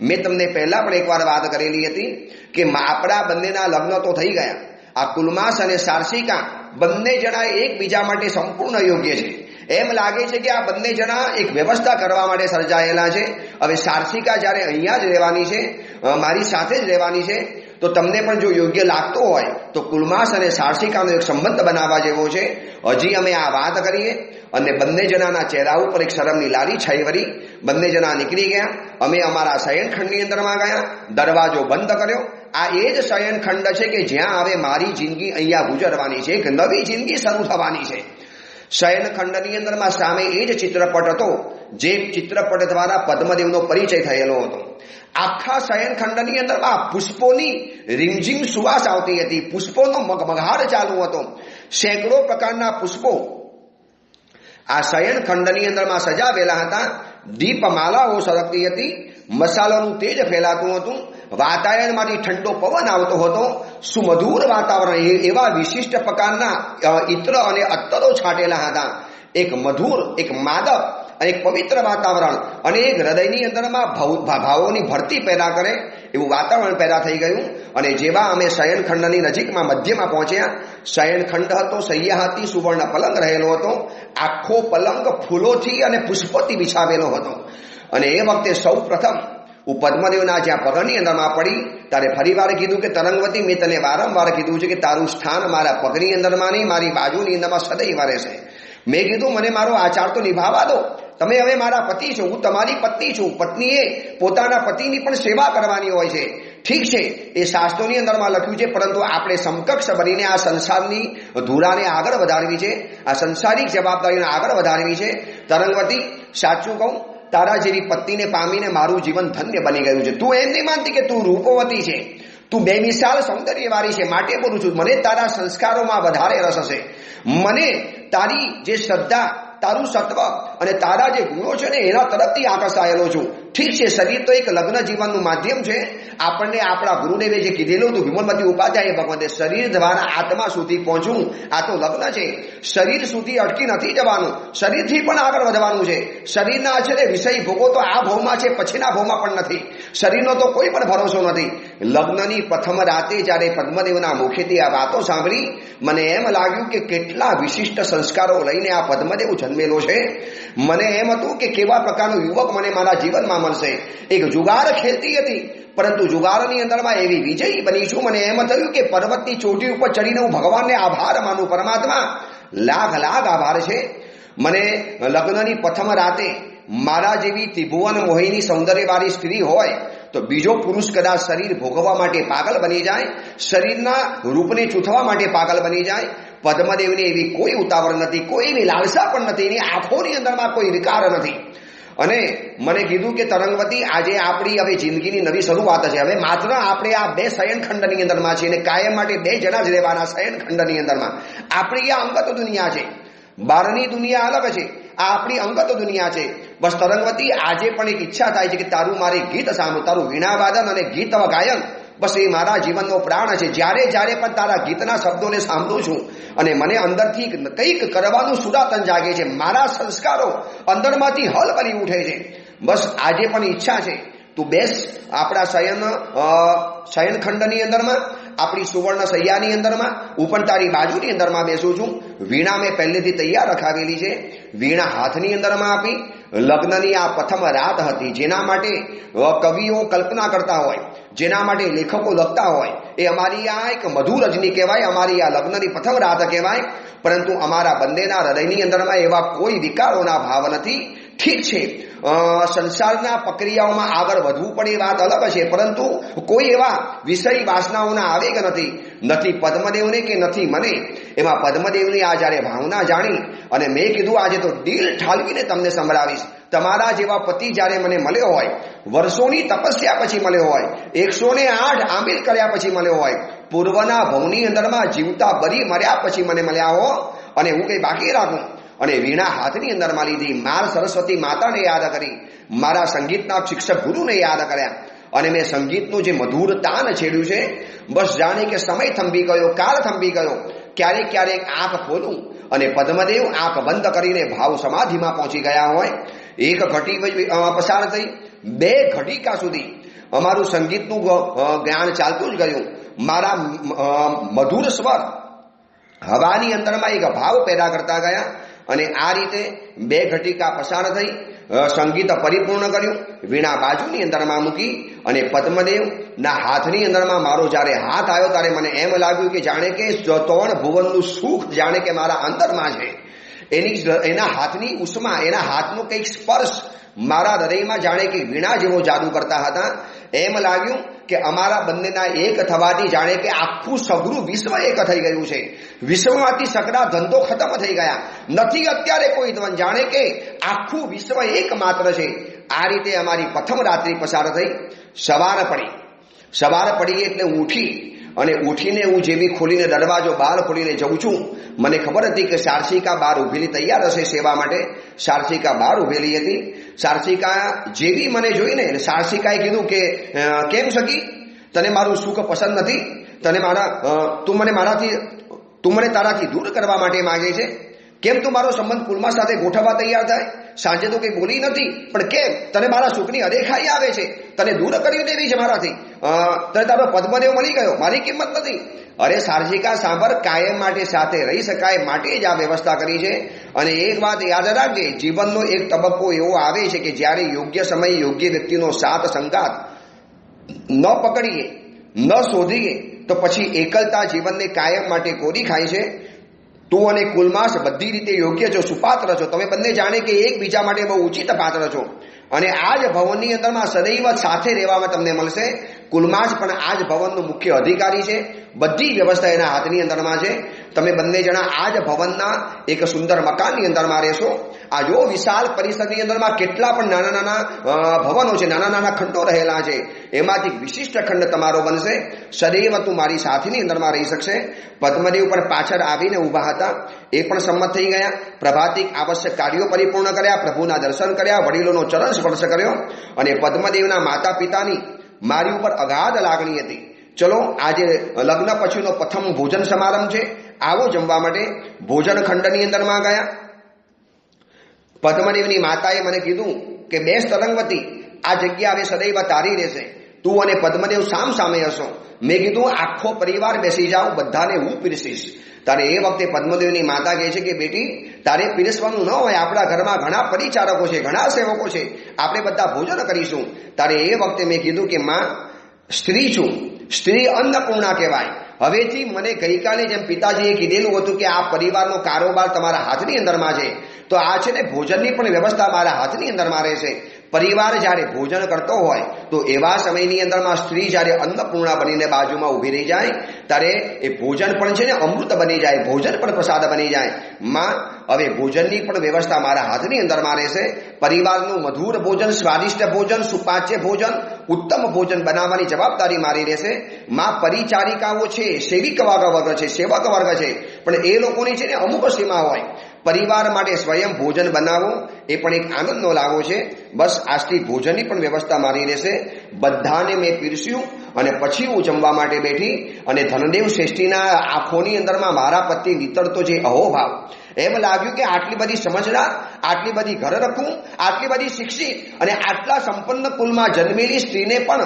મેં તમને પહેલા પણ એકવાર વાત કરેલી હતી કે આપણા બંનેના લગ્ન તો થઈ ગયા. આ કુલમાસ અને સારસિકા બંને જણા એકબીજા માટે સંપૂર્ણ યોગ્ય છે. એમ લાગે છે કે આ બંને જણા એક વ્યવસ્થા કરવા માટે સર્જાયેલા છે. હવે સારસિકા જ્યારે અહીંયા જ રહેવાની છે, મારી સાથે જ રહેવાની છે, તો તમને પણ જો યોગ્ય લાગતો હોય તો કુલમાસ અને સારસિકાનો એક સંબંધ બનાવવા જેવો છે. હજી અમે આ વાત કરીએ અને બંને જણાના ચહેરા ઉપર એક શરમની લારી છાઈ વળી. બંને જણા નીકળી ગયા. અમે અમારા શયનખંડની અંદરમાં ગયા, દરવાજો બંધ કર્યો. આ એ જ શયનખંડ છે કે જ્યાં હવે મારી જિંદગી અહીંયા ગુજરવાની છે, એક નવી જિંદગી શરૂ થવાની છે. શયનખંડની અંદરમાં સામે એ જ ચિત્રપટ હતો જે ચિત્રપટ દ્વારા પદ્મદેવનો પરિચય થયેલો હતો. આખા શયનખંડની અંદરમાં પુષ્પોની રીમઝીમ સુવાસ આવતી હતી, પુષ્પોનો મગમગાટ ચાલુ હતો. સેંકડો પ્રકારના પુષ્પો આ શયનખંડની અંદરમાં સજાવેલા હતા. દીપમાલાઓ સળગતી હતી, મસાલાનું તેજ ફેલાતું હતું, વાતાવરણમાંથી ઠંડો પવન આવતો હતો, સુમધુર વાતાવરણ, એવા વિશિષ્ટ પ્રકારના ઇત્ર અને અત્તરો છાંટેલા હતા. એક મધુર, એક માદક અને એક પવિત્ર વાતાવરણ અને એક હૃદયની અંદરમાં ભાવોની ભરતી પેદા કરે એવું વાતાવરણ પેદા થઈ ગયું. અને જેવા અમે શયનખંડની નજીકમાં મધ્યમાં પહોંચ્યા, શયનખંડ હતો, સૈયા હતી, સુવર્ણ પલંગ રહેલો હતો. આખો પલંગ ફૂલોથી અને પુષ્પોથી બિછાવેલો હતો. અને એ વખતે સૌ પ્રથમ હું પદ્મદેવના જ્યાં પગની અંદરમાં પડી ત્યારે ફરીવાર કીધું કે તરંગવતી, મેં તને વારંવાર કીધું છે કે તારું સ્થાન મારા પગની અંદરમાં નહીં, મારી બાજુની અંદરમાં સદૈવ રહેશે. મેં કીધું મને મારો આચાર તો નિભાવવા દો. તમે હવે મારા પતિ છો, હું તમારી પત્ની છું. પત્નીએ પોતાના પતિની પણ સેવા કરવાની હોય છે. ઠીક છે, એ શાસ્ત્રોની અંદરમાં લખ્યું છે, પરંતુ આપણે સમકક્ષ બનીને આ સંસારની ધુરાને આગળ વધારવી છે, આ સંસારિક જવાબદારીને આગળ વધારવી છે. તરંગવતી, સાચું કહું, તારા જેવી પત્નીને પામીને મારું જીવન ધન્ય બની ગયું છે. તું એમ નહીં માનતી કે તું રૂપવતી છે, તું બેમિસાલ સૌંદર્યવાળી છે, માટે બોલું છું. મને તારા સંસ્કારોમાં વધારે રસ હશે. મને તારી જે શ્રદ્ધા, તારું સત્વ અને તારા જે ગુણો છે ને એના તરફથી આકર્ષાયેલો છું. ઠીક છે, શરીર તો એક લગ્ન જીવનનું માધ્યમ છે. આપણને આપણા ગુરુદેવે જે કીધેલું હતું, વિમલમતી ઉપાધ્યાય ભગવતે, શરીર દ્વારા આત્મા સુધી પહોંચવું, આ તો લગ્ન છે. શરીર સુધી અટકી નથી જવાનું, શરીરથી પણ આગળ વધવાનું છે. શરીરના છે ને વિષય ભોગો તો આ ભવમાં છે, પછીના ભવમાં પણ નથી. શરીરનો તો કોઈ પણ ભરોસો નથી. લગ્નની પ્રથમ રાતે જ્યારે પદ્મદેવના મુખેથી આ વાતો સાંભળી, મને એમ લાગ્યું કે કેટલા વિશિષ્ટ સંસ્કારો લઈને આ પદ્મદેવ જન્મેલો છે. મને એમ હતું કે કેવા પ્રકારનો યુવક મને મારા જીવનમાં મળશે. એક જુગાર ખેલતી હતી, પરંતુ જુગારની અંદરમાં એવી વિજયી બની છું. મને એમ થયું કે પર્વતની ચોટી ઉપર ચડીને હું ભગવાનને આભાર માનું. પરમાત્મા, લાખ લાખ આભાર છે. મને લગ્નની પ્રથમ રાતે મારા જેવી ત્રિભુવન મોહિની સૌંદર્યવાળી સ્ત્રી હોય તો બીજો પુરુષ કદાચ શરીર ભોગવવા માટે પાગલ બની જાય, શરીરના રૂપને ચૂથવા માટે પાગલ બની જાય. પદ્મદેવને એવી કોઈ ઉતાવળ નથી, કોઈ એવી લાલસા પણ નથી, એની આંખોની અંદરમાં કોઈ વિકાર નથી. અને મને કીધું કે તરંગવતી, આજે આપણી હવે જિંદગીની નવી શરૂઆત છે. હવે માત્ર આપણે આ બે શયનખંડની અંદરમાં છીએ અને કાયમ માટે બે જણા જ રહેવાના શયનખંડની અંદરમાં. આપણી આ અંગત દુનિયા છે, બહારની દુનિયા અલગ છે, આ આપણી અંગત દુનિયા છે. બસ તરંગવતી, આજે પણ એક ઈચ્છા થાય છે કે તારું મારે ગીત સાંભળું, તારું વીણાવાદન અને ગીત ગાયન, બસ એ મારા જીવનનો પ્રાણ છે. જ્યારે જ્યારે પણ તારા ગીતના શબ્દોને સાંભળું છું અને મને અંદરથી કંઈક કરવાનું સુરાતન જાગે છે, મારા સંસ્કારો અંદરમાંથી હલ બની ઉઠે છે. બસ આજે પણ ઈચ્છા છે, તું બેસ આપણા શયનખંડની અંદરમાં, આપણી સુવર્ણ સૈયાની અંદરમાં. હું પણ તારી બાજુની અંદરમાં બેસું છું. વીણા મેં પહેલેથી તૈયાર રખાવેલી છે. વીણા હાથની અંદરમાં આપી. લગ્નની આ પ્રથમ રાત હતી, જેના માટે કવિઓ કલ્પના કરતા હોય, જેના માટે લેખકો લખતા હોય, એ અમારી આ એક મધુર રજની કહેવાય, અમારી આ લગ્નની પ્રથમ રાત કહેવાય. પરંતુ અમારા બંનેના હૃદયની અંદરમાં એવા કોઈ વિકારોના ભાવ નથી. ઠીક છે, સંસારના પ્રક્રિયાઓમાં આગળ વધવું પડે એ વાત અલગ છે, પરંતુ કોઈ એવા વિષય વાસનાઓના આવેગ નથી પદ્મદેવને કે નથી મને. એમાં પદ્મદેવની આ જ્યારે ભાવના જાણી અને મેં કીધું આજે તો દિલ ઠાલવીને તમને સંભળાવીશ. તમારા જેવા પતિ જ્યારે મને મળ્યો હોય, વર્ષોની તપસ્યા પછી મળ્યો હોય, 108 આમિલ કર્યા પછી મળ્યો હોય, પૂર્વના ભવની અંદરમાં જીવતા બરી મર્યા પછી મને મળ્યા હો, અને હું કંઈ બાકી રાખું. અને વીણા હાથની અંદરમાં લીધી, માર સરસ્વતી માતાને યાદ કરી, મારા સંગીતના શિક્ષક ગુરુને યાદ કર્યા, અને મેં સંગીતનું જે મધુર તાન છેડ્યું છે. બસ જાણે કે સમય થંભી ગયો, કાળ થંભી ગયો. ક્યારેક ક્યારેક આંખ ખોલું અને પદ્મદેવ આંખ બંધ કરીને ભાવ સમાધિમાં પહોંચી ગયા હોય. એક ઘટી પસાર થઈ, 2 ઘટિકા સુધી અમારું સંગીતનું જ્ઞાન ચાલતું જ ગયું. મારા મધુર સ્વર હવાની અંદરમાં એક ભાવ પેદા કરતા ગયા અને આ રીતે 2 ઘટિકા પસાર થઈ, સંગીત પરિપૂર્ણ કર્યું, વીણા બાજુની અંદરમાં મૂકી અને પદ્મદેવના હાથની અંદરમાં મારો જ્યારે હાથ આવ્યો ત્યારે મને એમ લાગ્યું કે જાણે કે 3 ભુવનનું સુખ જાણે કે મારા અંતરમાં છે. એના હાથની ઉષ્મા, એના હાથનો કંઈક સ્પર્શ મારા હૃદયમાં જાણે કે વીણા જેવો જાદુ કરતા હતા. એમ લાગ્યું કે અમારા બંનેના એક થવાથી જાણે કે આખું સઘળું વિશ્વ એક થઈ ગયું છે. વિશ્વમાંથી સગળા દ્વંદ્વો ખતમ થઈ ગયા, નથી અત્યારે કોઈ દ્વંદ, જાણે કે આખું વિશ્વ એક માત્ર છે. આ રીતે અમારી પ્રથમ રાત્રિ પસાર થઈ. સવાર પડી એટલે ઉઠી અને ઉઠીને હું જેવી ખોલીને દરવાજો બહાર ખોલીને જઉં છું, મને ખબર હતી કે સારસિકા બહાર ઉભેલી તૈયાર હશે સેવા માટે. સારસિકા બહાર ઉભેલી હતી. સારસિકા જેવી મને જોઈને સારસિકાએ કીધું કે કેમ સખી, તને મારું સુખ પસંદ નથી? તું મને તારાથી દૂર કરવા માટે માંગે છે? કેમ તું મારો સંબંધ કુલમાં સાથે ગોઠવવા તૈયાર થાય? સાંજે તો કંઈ બોલી નથી, પણ કેમ તને મારા સુખની અદેખાઈ આવે છે? તને દૂર કરી દેવી છે મારાથી? તને તારો પદ્મદેવ મળી ગયો, મારી કિંમત નથી? અરે સારસિકા સાંભળ, કાયમ માટે સાથે રહી શકાય માટે જ આ વ્યવસ્થા કરી છે. અને એક વાત યાદ રાખજે, જીવનનો એક તબક્કો એવો આવે છે કે જ્યારે યોગ્ય સમયે યોગ્ય વ્યક્તિનો સાથ સંગાત ન પકડીએ, ન શોધીએ તો પછી એકલતા જીવનને કાયમ માટે કોરી ખાય છે. તું અને કુલમાસ બધી રીતે યોગ્ય છો, સુપાત્ર છો. તમે બંને જાણે કે એકબીજા માટે બહુ ઉચિત પાત્ર છો અને આ જ ભવનની અંદરમાં સદૈવ સાથે રહેવામાં તમને મળશે. કુલમાસ પણ આ જ ભવનનો મુખ્ય અધિકારી છે. બધી વ્યવસ્થા એના હાથની અંદરમાં છે. તમે બંને જણા આ જ ભવનના એક સુંદર મકાનની અંદરમાં રહેશો. આ જો વિશાળ પરિસરની અંદરમાં કેટલા પણ નાના નાના ભવનો છે, નાના નાના ખંડો રહેલા છે. એમાંથી વિશિષ્ટ ખંડ તમારો બનશે. સદૈવ તું મારી સાથની અંદરમાં રહી શકશે. પદ્મદેવ પણ પાછળ આવીને ઊભા હતા. એ પણ સંમત થઈ ગયા. પ્રભાતિક આવશ્યક કાર્યો પરિપૂર્ણ કર્યા, પ્રભુના દર્શન કર્યા, વડીલોનો ચરણ સ્પર્શ કર્યો અને પદ્મદેવના માતા પિતાની મારી ઉપર અગાધ લાગણી હતી. ચલો, આજે લગ્ન પછીનો પ્રથમ ભોજન સમારંભ છે, આવો જમવા માટે. ભોજન ખંડની અંદરમાં ગયા. પદ્મદેવની માતાએ મને કીધું કે બેસ તરંગવતી, આ જગ્યા હવે સદૈવ તારી રહેશે. તું અને પદ્મદેવ સામ સામે હશો. મેં કીધું આખો પરિવાર બેસી જાઓ, બધાને હું પીરસીશ. તારે એ વખતે પદ્મદેવની માતા કહે છે કે બેટી, તારે પીરસવાનું ન હોય, આપણા ઘરમાં ઘણા પરિચારકો છે, ઘણા સેવકો છે, આપણે બધા ભોજન કરીશું. તારે એ વખતે મેં કીધું કે માં, સ્ત્રી છું, સ્ત્રી અન્નપૂર્ણા કહેવાય. હવેથી મને ગઈકાલે જેમ પિતાજીએ કીધેલું હતું કે આ પરિવારનો કારોબાર તમારા હાથની અંદરમાં છે, તો આ છે ને ભોજનની પણ વ્યવસ્થા મારા હાથની અંદરમાં રહેશે. પરિવાર જ્યારે ભોજન કરતો હોય તો એવા સમયની અંદરમાં સ્ત્રી જ્યારે અન્નપૂર્ણા બનીને બાજુમાં ઊભી રહી જાય ત્યારે એ ભોજન પણ છે ને અમૃત બની જાય, ભોજન પણ પ્રસાદ બની જાય. માં, હવે ભોજનની પણ વ્યવસ્થા મારા હાથની અંદરમાં રહેશે. પરિવારનું મધુર ભોજન, સ્વાદિષ્ટ ભોજન, સુપાચ્ય ભોજન, ઉત્તમ ભોજન બનાવવાની જવાબદારી મારી રહેશે. માં, પરિચારિકાઓ છે, સેવિક વર્ગ છે, સેવક વર્ગ છે, પણ એ લોકોની છે ને અમુક સીમા હોય. પરિવાર માટે સ્વયં ભોજન બનાવો એ પણ એક આનંદનો લાવો છે. બસ આજથી ભોજનની પણ વ્યવસ્થા મારી રહેશે. બધાને મેં પીરસ્યું અને પછી હું જમવા માટે બેઠી અને ધનદેવ શ્રેષ્ઠીના આંખોની અંદરમાં મારા પ્રત્યે નીતરતો જે અહોભાવ, એમ લાગ્યું કે આટલી બધી સમજદાર, આટલી બધી ઘર રખું, આટલી બધી શિક્ષિત અને આટલા સંપન્ન કુલમાં જન્મેલી સ્ત્રીને પણ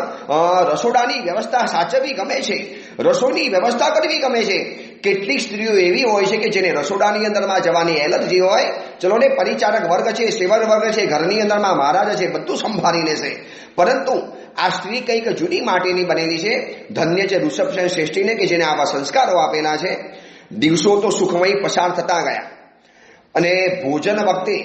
રસોડાની વ્યવસ્થા સાચવવી ગમે છે, રસોઈની વ્યવસ્થા કરવી ગમે છે. કેટલીક સ્ત્રીઓ એવી હોય છે કે જેને રસોડાની અંદરમાં જવાની એલર્જી હોય. ચલો ને, પરિચારક વર્ગ છે, સેવક વર્ગ છે, ઘરની અંદરમાં મહારાજ છે, બધું સંભાળી લેશે. પરંતુ આ સ્ત્રી કંઈક જુદી માટેની બનેલી છે. ધન્ય છે ઋષભસેન શ્રેષ્ઠીને કે જેને આવા સંસ્કારો આપેલા છે. દિવસો તો સુખમય પસાર થતા ગયા અને ભોજન વખતે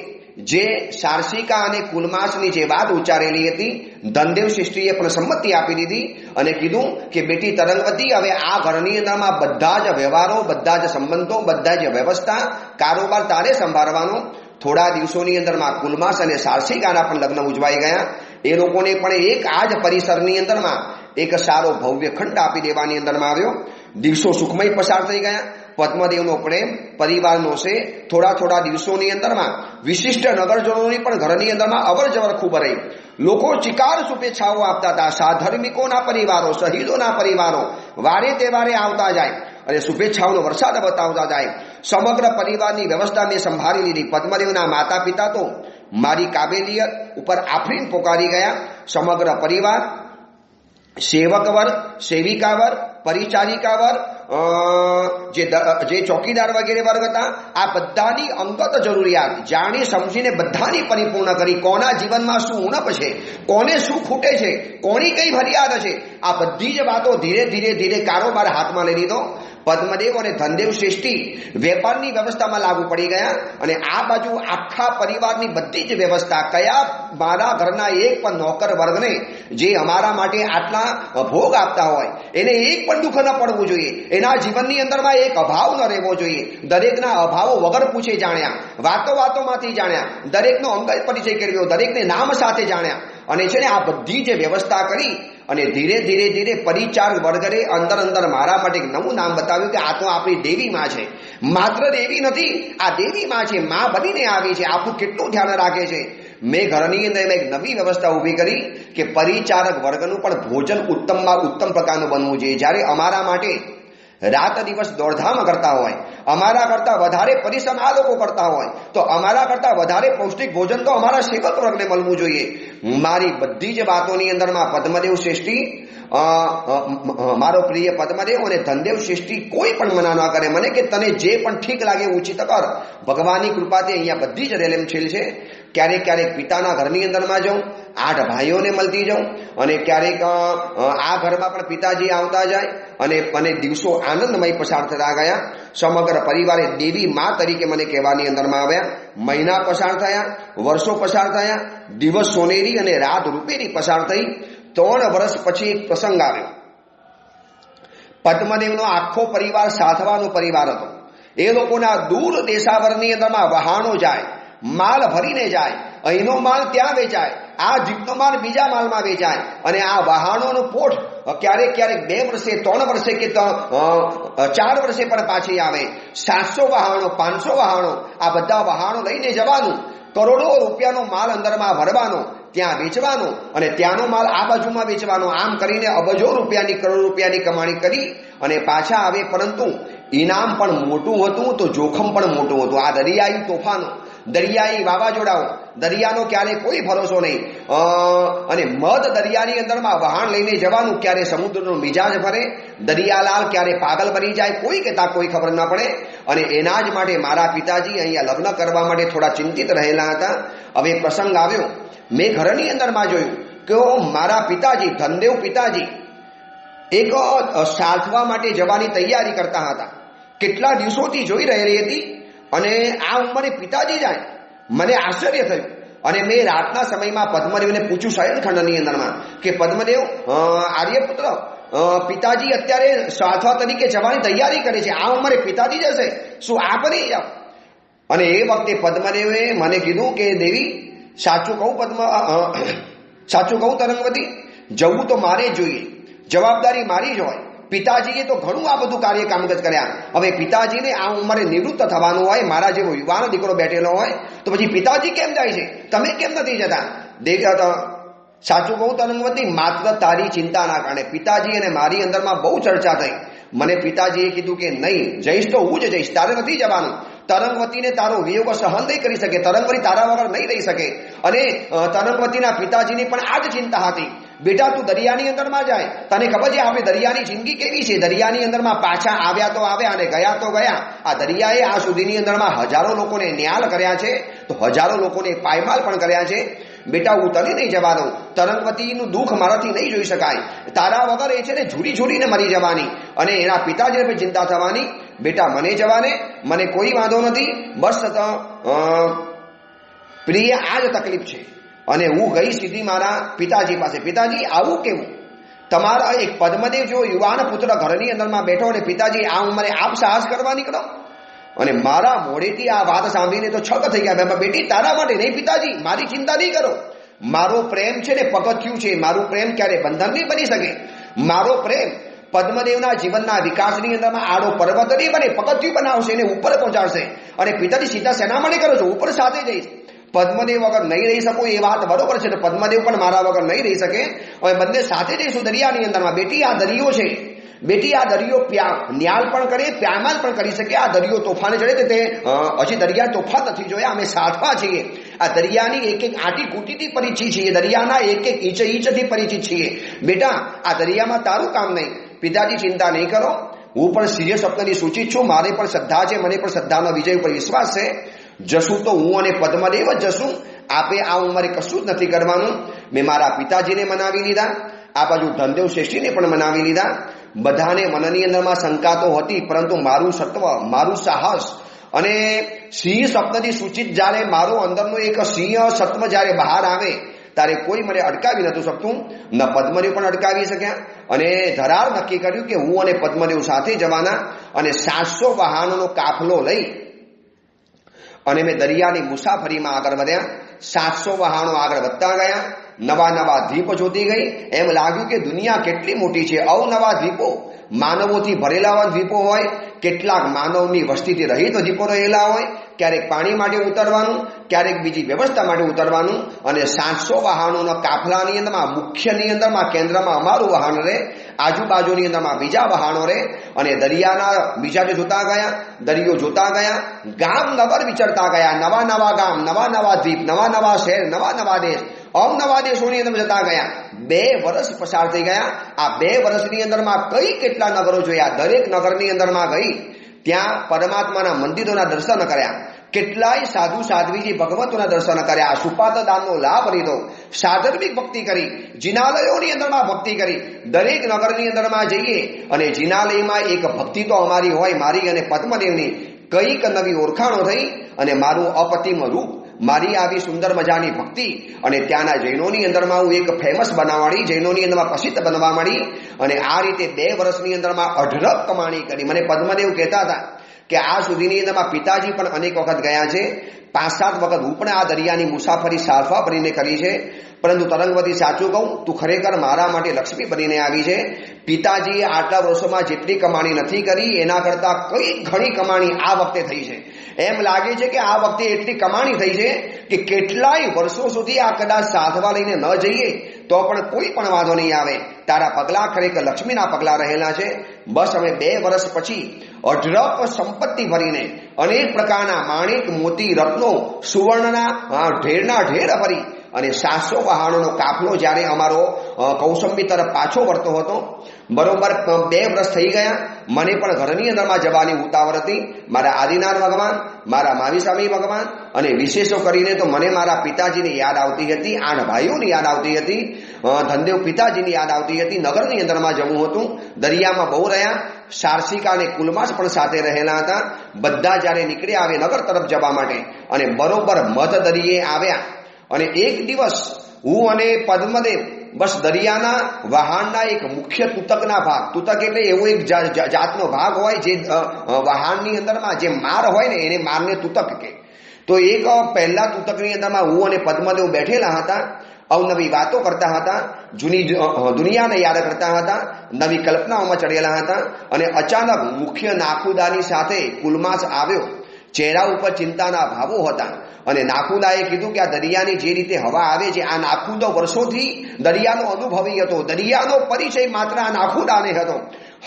જે સારસિકા અને કુલમાસની જે વાત ઉચ્ચારેલી હતી, ધનદેવ શ્રેષ્ઠીએ પણ સંમતિ આપી દીધી અને કીધું કે બેટી તરંગવતી, હવે આ ઘરની અંદરમાં બધા જ વ્યવહારો, બધા જ સંબંધો, બધા જ વ્યવસ્થા, કારોબાર તારે સંભાળવાનો. થોડા દિવસોની અંદરમાં કુલમાસ અને સારસિકાના પણ લગ્ન ઉજવાઈ ગયા. એ લોકોને પણ એક આ જ પરિસરની અંદરમાં એક સારો ભવ્ય ખંડ આપી દેવાની અંદરમાં આવ્યો. દિવસો સુખમય પસાર થઈ ગયા. પદ્મદેવનો પ્રેમ પરિવારનો છે. થોડા થોડા દિવસોની અંદરમાં વિશિષ્ટ નગરજનોની પણ ઘરની અંદરમાં અવર જવર ખૂબ રહી. લોકો ચિકાર શુભેચ્છાઓ આપતા હતા. સાધર્મિકોના પરિવારો, શહીદોના પરિવારો વારે તહેવારે આવતા જાય અને શુભેચ્છાઓનો વરસાદ બતાવતા જાય. સમગ્ર પરિવારની વ્યવસ્થા મેં સંભાળી લીધી. પદ્મદેવના માતા પિતા તો મારી કાબેલિયત ઉપર આફરીન પોકારી ગયા. સમગ્ર પરિવાર, સેવક વર્ગ, સેવિકા વર્ગ, પરિચારિકા વર્ગ જે ચોકીદાર વગેરે વર્ગ હતા, આ બધાની અંગત જરૂરિયાત જાણી સમજીને બધાની પરિપૂર્ણ કરી. કોના જીવનમાં શું ઉણપ છે, કોને શું ખૂટે છે, કોની કઈ ફરિયાદ છે, આ બધી જ વાતો ધીરે ધીરે ધીરે કારોબાર હાથમાં લઈ લીધો. પદ્મદેવ અને ધનદેવ શ્રેષ્ઠી વેપારની વ્યવસ્થામાં લાગુ પડી ગયા અને આ બાજુ આખા પરિવારની બધી જ વ્યવસ્થા. કયા મારા ઘરના એક પણ નોકર વર્ગને જે અમારા માટે આટલા ભોગ આપતા હોય એને એક પણ દુઃખ ન પડવું જોઈએ, એના જીવનની અંદરમાં એક અભાવ ન રહેવો જોઈએ. દરેકના અભાવો વગર પૂછે જાણ્યા, વાતો વાતોમાંથી જાણ્યા, દરેકનો અંગત પરિચય કર્યો, દરેકને નામ સાથે જાણ્યા અને છે ને આ બધી જે વ્યવસ્થા કરી અને ધીરે ધીરે ધીરે પરિચાર વર્ગરે અંદર મારા માટે એક નવું નામ બતાવ્યું કે આ તો આપણી દેવી માં છે. માત્ર દેવી નથી, આ દેવી માં છે, માં બનીને આવી છે. આપણું કેટલું ધ્યાન રાખે છે. મેં ઘરની અંદર એક નવી વ્યવસ્થા ઊભી કરી કે પરિચારક વર્ગનું પણ ભોજન ઉત્તમમાં ઉત્તમ પ્રકારનું બનવું જોઈએ. જ્યારે અમારા માટે રાત દિવસ દોડધામ કરતા હોય, અમારા કરતા વધારે પરિશ્રમ આ લોકો કરતા હોય, તો અમારા કરતા વધારે પૌષ્ટિક ભોજન તો અમારા સેવક વર્ગને મળવું જોઈએ. મારી બધી જ વાતોની અંદરમાં પદ્મદેવ શ્રેષ્ઠી, મારો પ્રિય પદ્મદેવ અને ધનદેવ શ્રેષ્ઠી કોઈ પણ મના ન કરે મને કે તને જે પણ ઠીક લાગે ઉચિત કર. ભગવાનની કૃપાથી અહીંયા બધી જ રેલેમછેલ છે. ક્યારેક ક્યારેક પિતાના ઘરની અંદરમાં જાઉં, 8 ભાઈઓને મળતી જાઉં અને ક્યારેક આ ઘરમાં પણ પિતાજી આવતા જાય અને દિવસો આનંદમય પસાર થતા ગયા. સમગ્ર પરિવારે દેવી મા તરીકે મને કહેવાની અંદરમાં આવ્યા. મહિના પસાર થયા, વર્ષો પસાર થયા, દિવસ સોનેરી અને રાત રૂપેરી પસાર થઈ. 3 વર્ષ પછી એક પ્રસંગ આવ્યો. પદ્મદેવનો આખો પરિવાર સાધવાનો પરિવાર હતો. એ લોકોના દૂર દેશાવરની અંદરમાં વહાણો જાય, માલ ભરીને જાય, અહીંનો માલ ત્યાં વેચાય, આ જીતનો માલ બીજા માલમાં વેચાય અને આ વહાણોનું પોઠ ક્યારેક ક્યારેક 2 વર્ષે 3 વર્ષે કે 4 વર્ષે પણ પાછી આવે. 700 વહાણો, 500 વહાણો, આ બધા વહાણો લઈને જવાનું, કરોડો રૂપિયાનો માલ અંદરમાં ભરવાનો, ત્યાં વેચવાનો અને ત્યાંનો માલ આ બાજુમાં વેચવાનો. આમ કરીને અબજો રૂપિયાની, કરોડ રૂપિયાની કમાણી કરી અને પાછા આવે. પરંતુ ઇનામ પણ મોટું હતું તો જોખમ પણ મોટું હતું. આ દરિયાઈ તોફાનો, દરિયાઈ વાવાઝોડાઓ, દરિયાનો ક્યારે કોઈ ભરોસો નહીં અને મધ દરિયાની અંદરમાં વહાણ લઈને જવાનું. ક્યારે સમુદ્રનો મિજાજ ભરે, દરિયાલાલ ક્યારે પાગલ બની જાય, કોઈ કહેતા કોઈ ખબર ન પડે. અને એના જ માટે મારા પિતાજી અહીંયા લગ્ન કરવા માટે થોડા ચિંતિત રહેલા હતા. હવે પ્રસંગ આવ્યો. મેં ઘરની અંદરમાં જોયું કે મારા પિતાજી, ધનદેવ પિતાજી એક સાધવા માટે જવાની તૈયારી કરતા હતા. કેટલા દિવસોથી જોઈ રહેલી હતી અને આ ઉંમરે પિતાજી જાય, મને આશ્ચર્ય થયું. અને મેં રાતના સમયમાં પદ્મદેવને પૂછ્યું શયનખંડની અંદરમાં કે પદ્મદેવ, આર્યપુત્ર, પિતાજી અત્યારે સાધવા તરીકે જવાની તૈયારી કરે છે, આ ઉંમરે પિતાજી જશે, શું આપ નહીં જાઓ? અને એ વખતે પદ્મદેવે મને કીધું કે દેવી, સાચું કહું તરંગવતી, જવું તો મારે જ જોઈએ, જવાબદારી મારી જ હોય. પિતાજીએ તો ઘણું આ બધું કાર્ય કામકાજ કર્યા. હવે પિતાજીને આ ઉંમરે નિવૃત્ત થવાનું હોય, મારા જેવો યુવાન દીકરો બેઠેલો હોય, તો પછી પિતાજી કેમ જાય છે, તમે કેમ નથી જતા? દેવી, સાચું કહું તરંગવતી, માત્ર તારી ચિંતાના કારણે પિતાજી અને મારી અંદરમાં બહુ ચર્ચા થઈ. મને પિતાજીએ કીધું કે નહીં, જઈશ તો હું જ જઈશ, તારે નથી જવાનું. તરંગવતીને તારો વિયોગ સહન નહીં કરી શકે, તરંગવતી તારા વગર નહીં રહી શકે. અને તરંગવતીના પિતાજીની પણ આ જ ચિંતા હતી. બેટા, તું દરિયાની અંદરમાં જાય, તને ખબર છે આપણે દરિયાની જિંદગી કેવી છે? દરિયાની અંદરમાં પાછા આવ્યા તો આવ્યા અને ગયા તો ગયા. આ દરિયાએ આ સુધીની અંદરમાં હજારો લોકોને ન્યાલ કર્યા છે, તો હજારો લોકોને પાયમાલ પણ કર્યા છે. બેટા, હું તને નહીં જવા દઉં. તરંગવતીનું દુઃખ મારાથી નહીં જોઈ શકાય. તારા વગર એ છે ને ઝૂરીને મરી જવાની અને એના પિતાજીને પણ ચિંતા થવાની. બેટા, મને જવાને, મને કોઈ વાંધો નથી, બસ પ્રિય આ જ તકલીફ છે. અને હું ગઈ સીધી મારા પિતાજી પાસે. પિતાજી, આવું કેવું? તમારા એક પદ્મદેવ જેવો યુવાન પુત્ર ઘરની અંદરમાં બેઠો અને પિતાજી આ ઉંમરે આપ સાહસ કરવા નીકળો? અને મારા મોઢેથી આ વાત સાંભળીને તો છક થઈ ગયા. બેટી, તારા માટે નહીં પિતાજી, મારી ચિંતા નહીં કરો. મારો પ્રેમ છે ને પગથિયું છે, મારું પ્રેમ ક્યારે બંધન નહીં બની શકે. મારો પ્રેમ પદ્મદેવના જીવનના વિકાસની અંદરમાં આડો પર્વત નહીં બને, પગથિયું બનાવશે, એને ઉપર પહોંચાડશે. અને પિતાજી, સીધા શેના માટે કરો છો? ઉપર સાથે જઈશ. પદ્મદેવ વગર નહીં રહી શકું એ વાત બરોબર છે, તો પદ્મદેવ પણ મારા વગર નહીં રહી શકે. હવે બંને સાથે જઈશું દરિયાની અંદરમાં. બેટી, આ દરિયો છે, બેટી, આ દરિયો ન્યાલ પણ કરે, પ્યામાલ પણ કરી શકે. આ દરિયો તોફાને ચડે તે હજી દરિયા તોફાન નથી જોયા. અમે સાધવા છીએ. આ દરિયાની એક એક આટી કૂટીથી પરિચિત છીએ, દરિયાના એક એક ઈંચથી પરિચિત છીએ. બેટા, આ દરિયામાં તારું કામ નહીં. પિતાજી, ચિંતા નહીં કરો. હું પણ સિંહ સ્વપ્નની સૂચિત છું, મારે પણ શ્રદ્ધા છે, મને પણ શ્રદ્ધાનો વિજય ઉપર વિશ્વાસ છે. જશું તો હું અને પદ્મદેવ જ જશું, આપે આ ઉંમરે કશું જ નથી કરવાનું. મેં મારા પિતાજીને મનાવી લીધા, આ બાજુ ધનદેવ શ્રેષ્ઠીને પણ મનાવી લીધા. બધાને મનની અંદરમાં શંકા તો હતી, પરંતુ મારું સત્વ, મારું સાહસ અને સિંહ સ્વપ્નથી સૂચિત જ્યારે મારો અંદરનો એક સિંહ સત્વ જ્યારે બહાર આવે ત્યારે કોઈ મને અટકાવી નતું શકતું, ન પદ્મદેવ પણ અટકાવી શક્યા. અને ધરાર નક્કી કર્યું કે હું અને પદ્મદેવ સાથે જવાના, અને 700 વાહનોનો કાફલો લઈ અને મેં દરિયાની મુસાફરીમાં આગળ વધ્યા. 700 વાહનો આગળ વધતા ગયા, નવા નવા દ્વીપ જોતી ગઈ. એમ લાગ્યું કે દુનિયા કેટલી મોટી છે. અવનવા દ્વીપો, માનવોથી ભરેલા દ્વીપો હોય, કેટલાક માનવની વસ્તીથી રહિત દ્વીપો રહેલા હોય, ક્યારેક પાણી માટે ઉતરવાનું, ક્યારેક બીજી વ્યવસ્થા માટે ઉતરવાનું. અને 700 વાહનોના કાફલાની અંદરમાં, મુખ્યની અંદરમાં, કેન્દ્રમાં અમારું વાહન રહે, આજુબાજુની અંદરમાં બીજા વાહનો રહે. અને દરિયાના બીજા જોતા ગયા, દરિયો જોતા ગયા, ગામ નગર વિચરતા ગયા, નવા નવા ગામ, નવા નવા દ્વીપ, નવા નવા શહેર, નવા નવા દેશ, અવનવા દેશોની અંદર જતા ગયા. 2 વર્ષ પસાર થઈ ગયા. આ 2 વર્ષની અંદરમાં કઈ કેટલા નગરો જોયા, દરેક નગરની અંદરમાં ગઈ, ત્યાં પરમાત્માના મંદિરોના દર્શન કર્યા, કેટલાય સાધુ સાધ્વીજી ભગવંતોના દર્શન કર્યા, સુપાત દાનનો લાભ લીધો, સાધર્મિક ભક્તિ કરી, જિનાલયોની અંદરમાં ભક્તિ કરી. દરેક નગરની અંદરમાં જઈએ અને જિનાલયમાં એક ભક્તિ તો અમારી હોય, મારી અને પદ્મદેવની કઈક નવી ઓળખાણો થઈ. અને મારું અપતિમ રૂપ, મારી આવી સુંદર મજાની ભક્તિ, અને ત્યાંના જૈનોની અંદરમાં હું એક ફેમસ બનવા માંડી, જૈનોની અંદરમાં પ્રસિદ્ધ બનવા માંડી. અને આ રીતે 2 વર્ષની અંદરમાં અઢળક કમાણી કરી. મને પદ્મદેવ કહેતા હતા કે આ સુધીની અંદરમાં પિતાજી પણ અનેક વખત ગયા છે, 5-7 વખત હું પણ આ દરિયાની મુસાફરી સારફા ભરીને કરી છે. પરંતુ તરંગવતી, સાચું કહું, તું ખરેખર મારા માટે લક્ષ્મી બનીને આવી છે. પિતાજીએ આટલા વર્ષોમાં જેટલી કમાણી નથી કરી એના કરતાં કઈ ઘણી કમાણી આ વખતે થઈ છે. એમ લાગે છે કે આ વખતે એટલી કમાણી થઈ છે કે કેટલાય વર્ષો સુધી આ કદાચ સાધવા લઈને ન જઈએ તો પણ કોઈ પણ વાંધો નહીં આવે. તારા પગલાં ખરેખર લક્ષ્મીના પગલાં રહેલા છે. બસ અમે 2 વર્ષ પછી અઢળક સંપત્તિ ભરીને, અનેક પ્રકારના માણેક, મોતી, રત્નો, સુવર્ણના ઢેરના ઢેર ભરી અને 700 વાહનોનો કાફલો જ્યારે અમારો કૌશંબી તરફ પાછો વળતો હતો, બરોબર 2 વર્ષ થઈ ગયા. મને પણ ઘરની અંદરમાં જવાની ઉતાવળ હતી. મારા આદિનાથ ભગવાન, મારા માવીસ્વામી ભગવાન, અને વિશેષો કરીને તો મને મારા પિતાજીની યાદ આવતી હતી, 8 ભાઈઓની યાદ આવતી હતી, ધનદેવ પિતાજીની યાદ આવતી હતી. નગરની અંદરમાં જવું હતું. દરિયામાં બહુ રહ્યા. સારસિકા અને કુલમાસ પણ સાથે રહેલા હતા. બધા જ્યારે નીકળ્યા આવે નગર તરફ જવા માટે, અને બરોબર મધ દરિયે આવ્યા. અને એક દિવસ હું અને પદ્મદેવ બસ દરિયાના વહાણના એક મુખ્ય તૂતકના ભાગ, તૂતક એટલે એવો એક જાતનો ભાગ હોય જે વહાણની અંદરમાં જે માર હોય ને એને મારને તૂતક કહે. તો એક પહેલા તૂતકની અંદરમાં હું અને પદ્મદેવ બેઠેલા હતા, અવનવી વાતો કરતા હતા, જૂની દુનિયાને યાદ કરતા હતા, નવી કલ્પનાઓમાં ચડેલા હતા. અને અચાનક મુખ્ય નાખુદાની સાથે કુલમાસ આવ્યો. ચહેરા ઉપર ચિંતાના ભાવો હતા. અને નાખુદાએ કીધું કે આ દરિયાની જે રીતે હવા આવે છે, આ નાખુદો વર્ષોથી દરિયાનો અનુભવી હતો, દરિયાનો પરિચય માત્ર આ નાખુદાને હતો.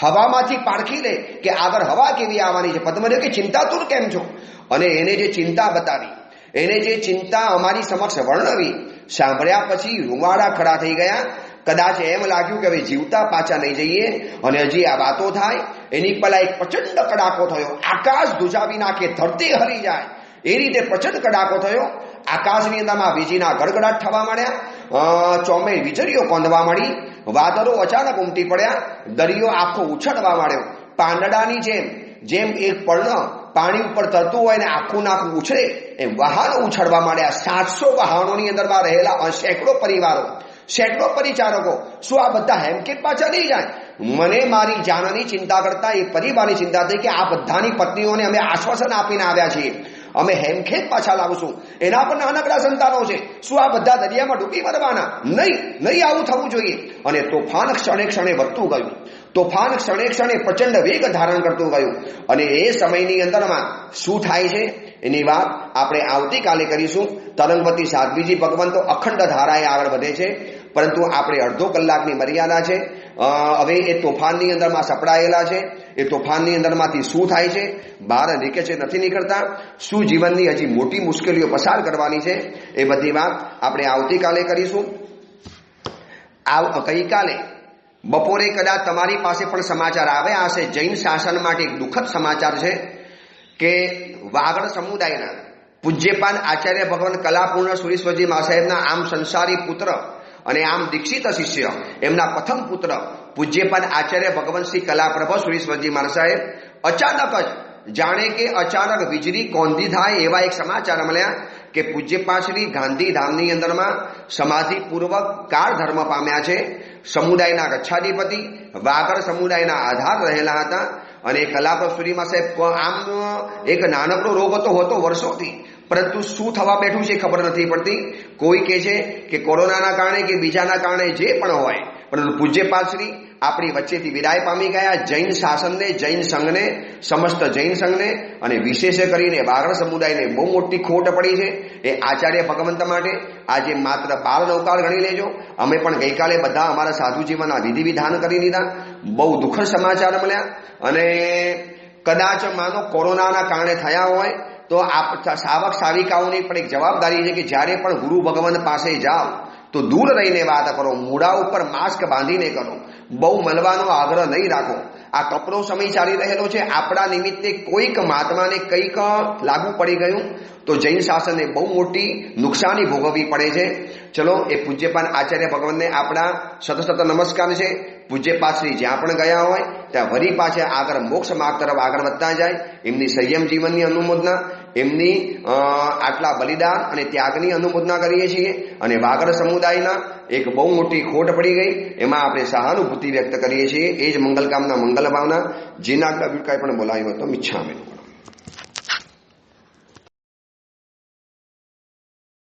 હવામાંથી પારખી લે કે આગળ હવા કેવી આવવાની છે. પદ્મદેવ કે ચિંતાતુર કેમ છો? અને એને જે ચિંતા બતાવી, એને જે ચિંતા અમારી સમક્ષ વર્ણવી, સાંભળ્યા પછી રૂવાડા ખડા થઈ ગયા. કદાચ એમ લાગ્યું કે હવે જીવતા પાછા નહીં જઈએ. અને હજી આ વાતો થાય એની પહેલા એક પ્રચંડ કડાકો થયો. આકાશ ધ્રુજાવી નાખે, ધરતી હરી જાય એ રીતે પ્રચંડ કડાકો થયો. આકાશની અંદરમાં વીજળીના ગડગડાટ થવા માંડ્યા, ચોમે વીજળીઓ કોંધવા માંડી, વાદળો અચાનક ઉમટી પડ્યા, દરિયો આખો ઉછળવા માંડ્યો. પાંદડાની જેમ એક પર્ણ પાણી ઉપર તરતું હોય ને આખું નાખું ઉછળે એમ વાહનો ઉછળવા માંડ્યા. 700 વાહનોની અંદરમાં રહેલા સેંકડો પરિવારો, સેંકડો પરિચારકો, શું આ બધા હેમખેમ પાછા નહીં જાય? મને મારી જાનની ચિંતા કરતા એ પરિવારની ચિંતા થઈ કે આ બધાની પત્નીઓને અમે આશ્વાસન આપીને આવ્યા છીએ, અમે હેમખેમ પાછા લાવશું. એના પણ નાનકડા સંતાનો છે. શું આ બધા દરિયામાં ડૂબી મરવાના? નહીં, આવું થવું જોઈએ. અને તોફાન ક્ષણે ક્ષણે વધતું ગયું. તોફાન ક્ષણે ક્ષણે પ્રચંડ વેગ ધારણ કરતું ગયું. અને એ સમયની અંદરમાં શું થાય છે એની વાત આપણે આવતીકાલે કરીશું. તરંગવતી સાધ્વીજી ભગવાન તો અખંડ ધારાએ આગળ વધે છે, પરંતુ આપણે અડધો કલાકની મર્યાદા છે. હવે એ તોફાનની અંદરમાં સપડાયેલા છે. એ તોફાનની અંદરમાંથી શું થાય છે, બહાર નીકળે છે, નથી નીકળતા, શું જીવનની હજી મોટી મુશ્કેલીઓ પસાર કરવાની છે, એ બધી વાત આપણે આવતીકાલે કરીશું. ગઈકાલે બપોરે કદાચ તમારી પાસે પણ સમાચાર આવ્યા હશે. જૈન શાસન માટે એક દુઃખદ સમાચાર છે કે વાગડ સમુદાયના પૂજ્યપાન આચાર્ય ભગવાન કલાપૂર્ણ સુરેશ્વરજી મહાસાહેબના આમ સંસારી પુત્ર અને આમ દીક્ષિત શિષ્ય એમના પ્રથમ પુત્ર પૂજ્યપાન આચાર્ય ભગવાન શ્રી કલાપ્રભ સુરેશ્વરજી મહારાજ સાહેબ અચાનક જ જાણે કે અચાનક વીજળી કોંધી થાય એવા એક સમાચાર મળ્યા કે પૂજ્યપાદ શ્રી ગાંધીધામની અંદરમાં સમાધિપૂર્વક કાળ ધર્મ પામ્યા છે. સમુદાયના ગચ્છાધિપતિ વાગડ સમુદાયના આધાર રહેલા હતા અને કલાપ્રભ સુરીમા સાહેબ આમ એક નાનકડો રોગ હોતો વર્ષોથી, પરંતુ શું થવા બેઠું છે ખબર નથી પડતી. કોઈ કહે છે કે કોરોનાના કારણે કે બીજાના કારણે જે પણ હોય, પરંતુ પૂજ્યપાદ શ્રી આપણી વચ્ચેથી વિદાય પામી ગયા. જૈન શાસનને, જૈન સંઘને, સમસ્ત જૈન સંઘને અને વિશેષ કરીને વાગડ સમુદાયને બહુ મોટી ખોટ પડી છે. એ આચાર્ય ભગવંત માટે આજે માત્ર બાળ નૌકાર ગણી લેજો. અમે પણ ગઈકાલે બધા અમારા સાધુ જીવનના વિધિ વિધાન કરી દીધા. બહુ દુઃખદ સમાચાર મળ્યા અને કદાચ માનો કોરોનાના કારણે થયા હોય તો સાવક સાવિકાઓની પણ એક જવાબદારી છે કે જ્યારે પણ ગુરુ ભગવાન પાસે જાઓ તો દૂર રહીને વાત કરો, મોઢા ઉપર માસ્ક બાંધીને કરો, બહુ મળવાનો આગ્રહ નહીં રાખો. આ કપરો સમય ચાલી રહેલો છે. આપણા નિમિત્તે કોઈક મહાત્માને કંઈક લાગુ પડી ગયું તો જૈન શાસનને બહુ મોટી નુકસાની ભોગવવી પડે છે. ચલો, એ પૂજ્યપાદ આચાર્ય ભગવાનને આપણા સતત નમસ્કાર છે. પૂજ્યપાદ શ્રી જ્યાં પણ ગયા હોય ત્યાં વરી પાછા આગળ મોક્ષ માર્ગ તરફ આગળ વધતા જાય. એમની સંયમ જીવનની અનુમોદના, એમની આટલા બલિદાન અને ત્યાગની અનુમોદના કરીએ છીએ. અને વાગડ સમુદાયના એક બહુ મોટી ખોટ પડી ગઈ, એમાં આપણે સહાનુભૂતિ વ્યક્ત કરીએ છીએ. એ જ મંગલકામના મંગલ ભાવના. જેના આગળ કાંઈ પણ બોલાયું હોય તો મિચ્છામી.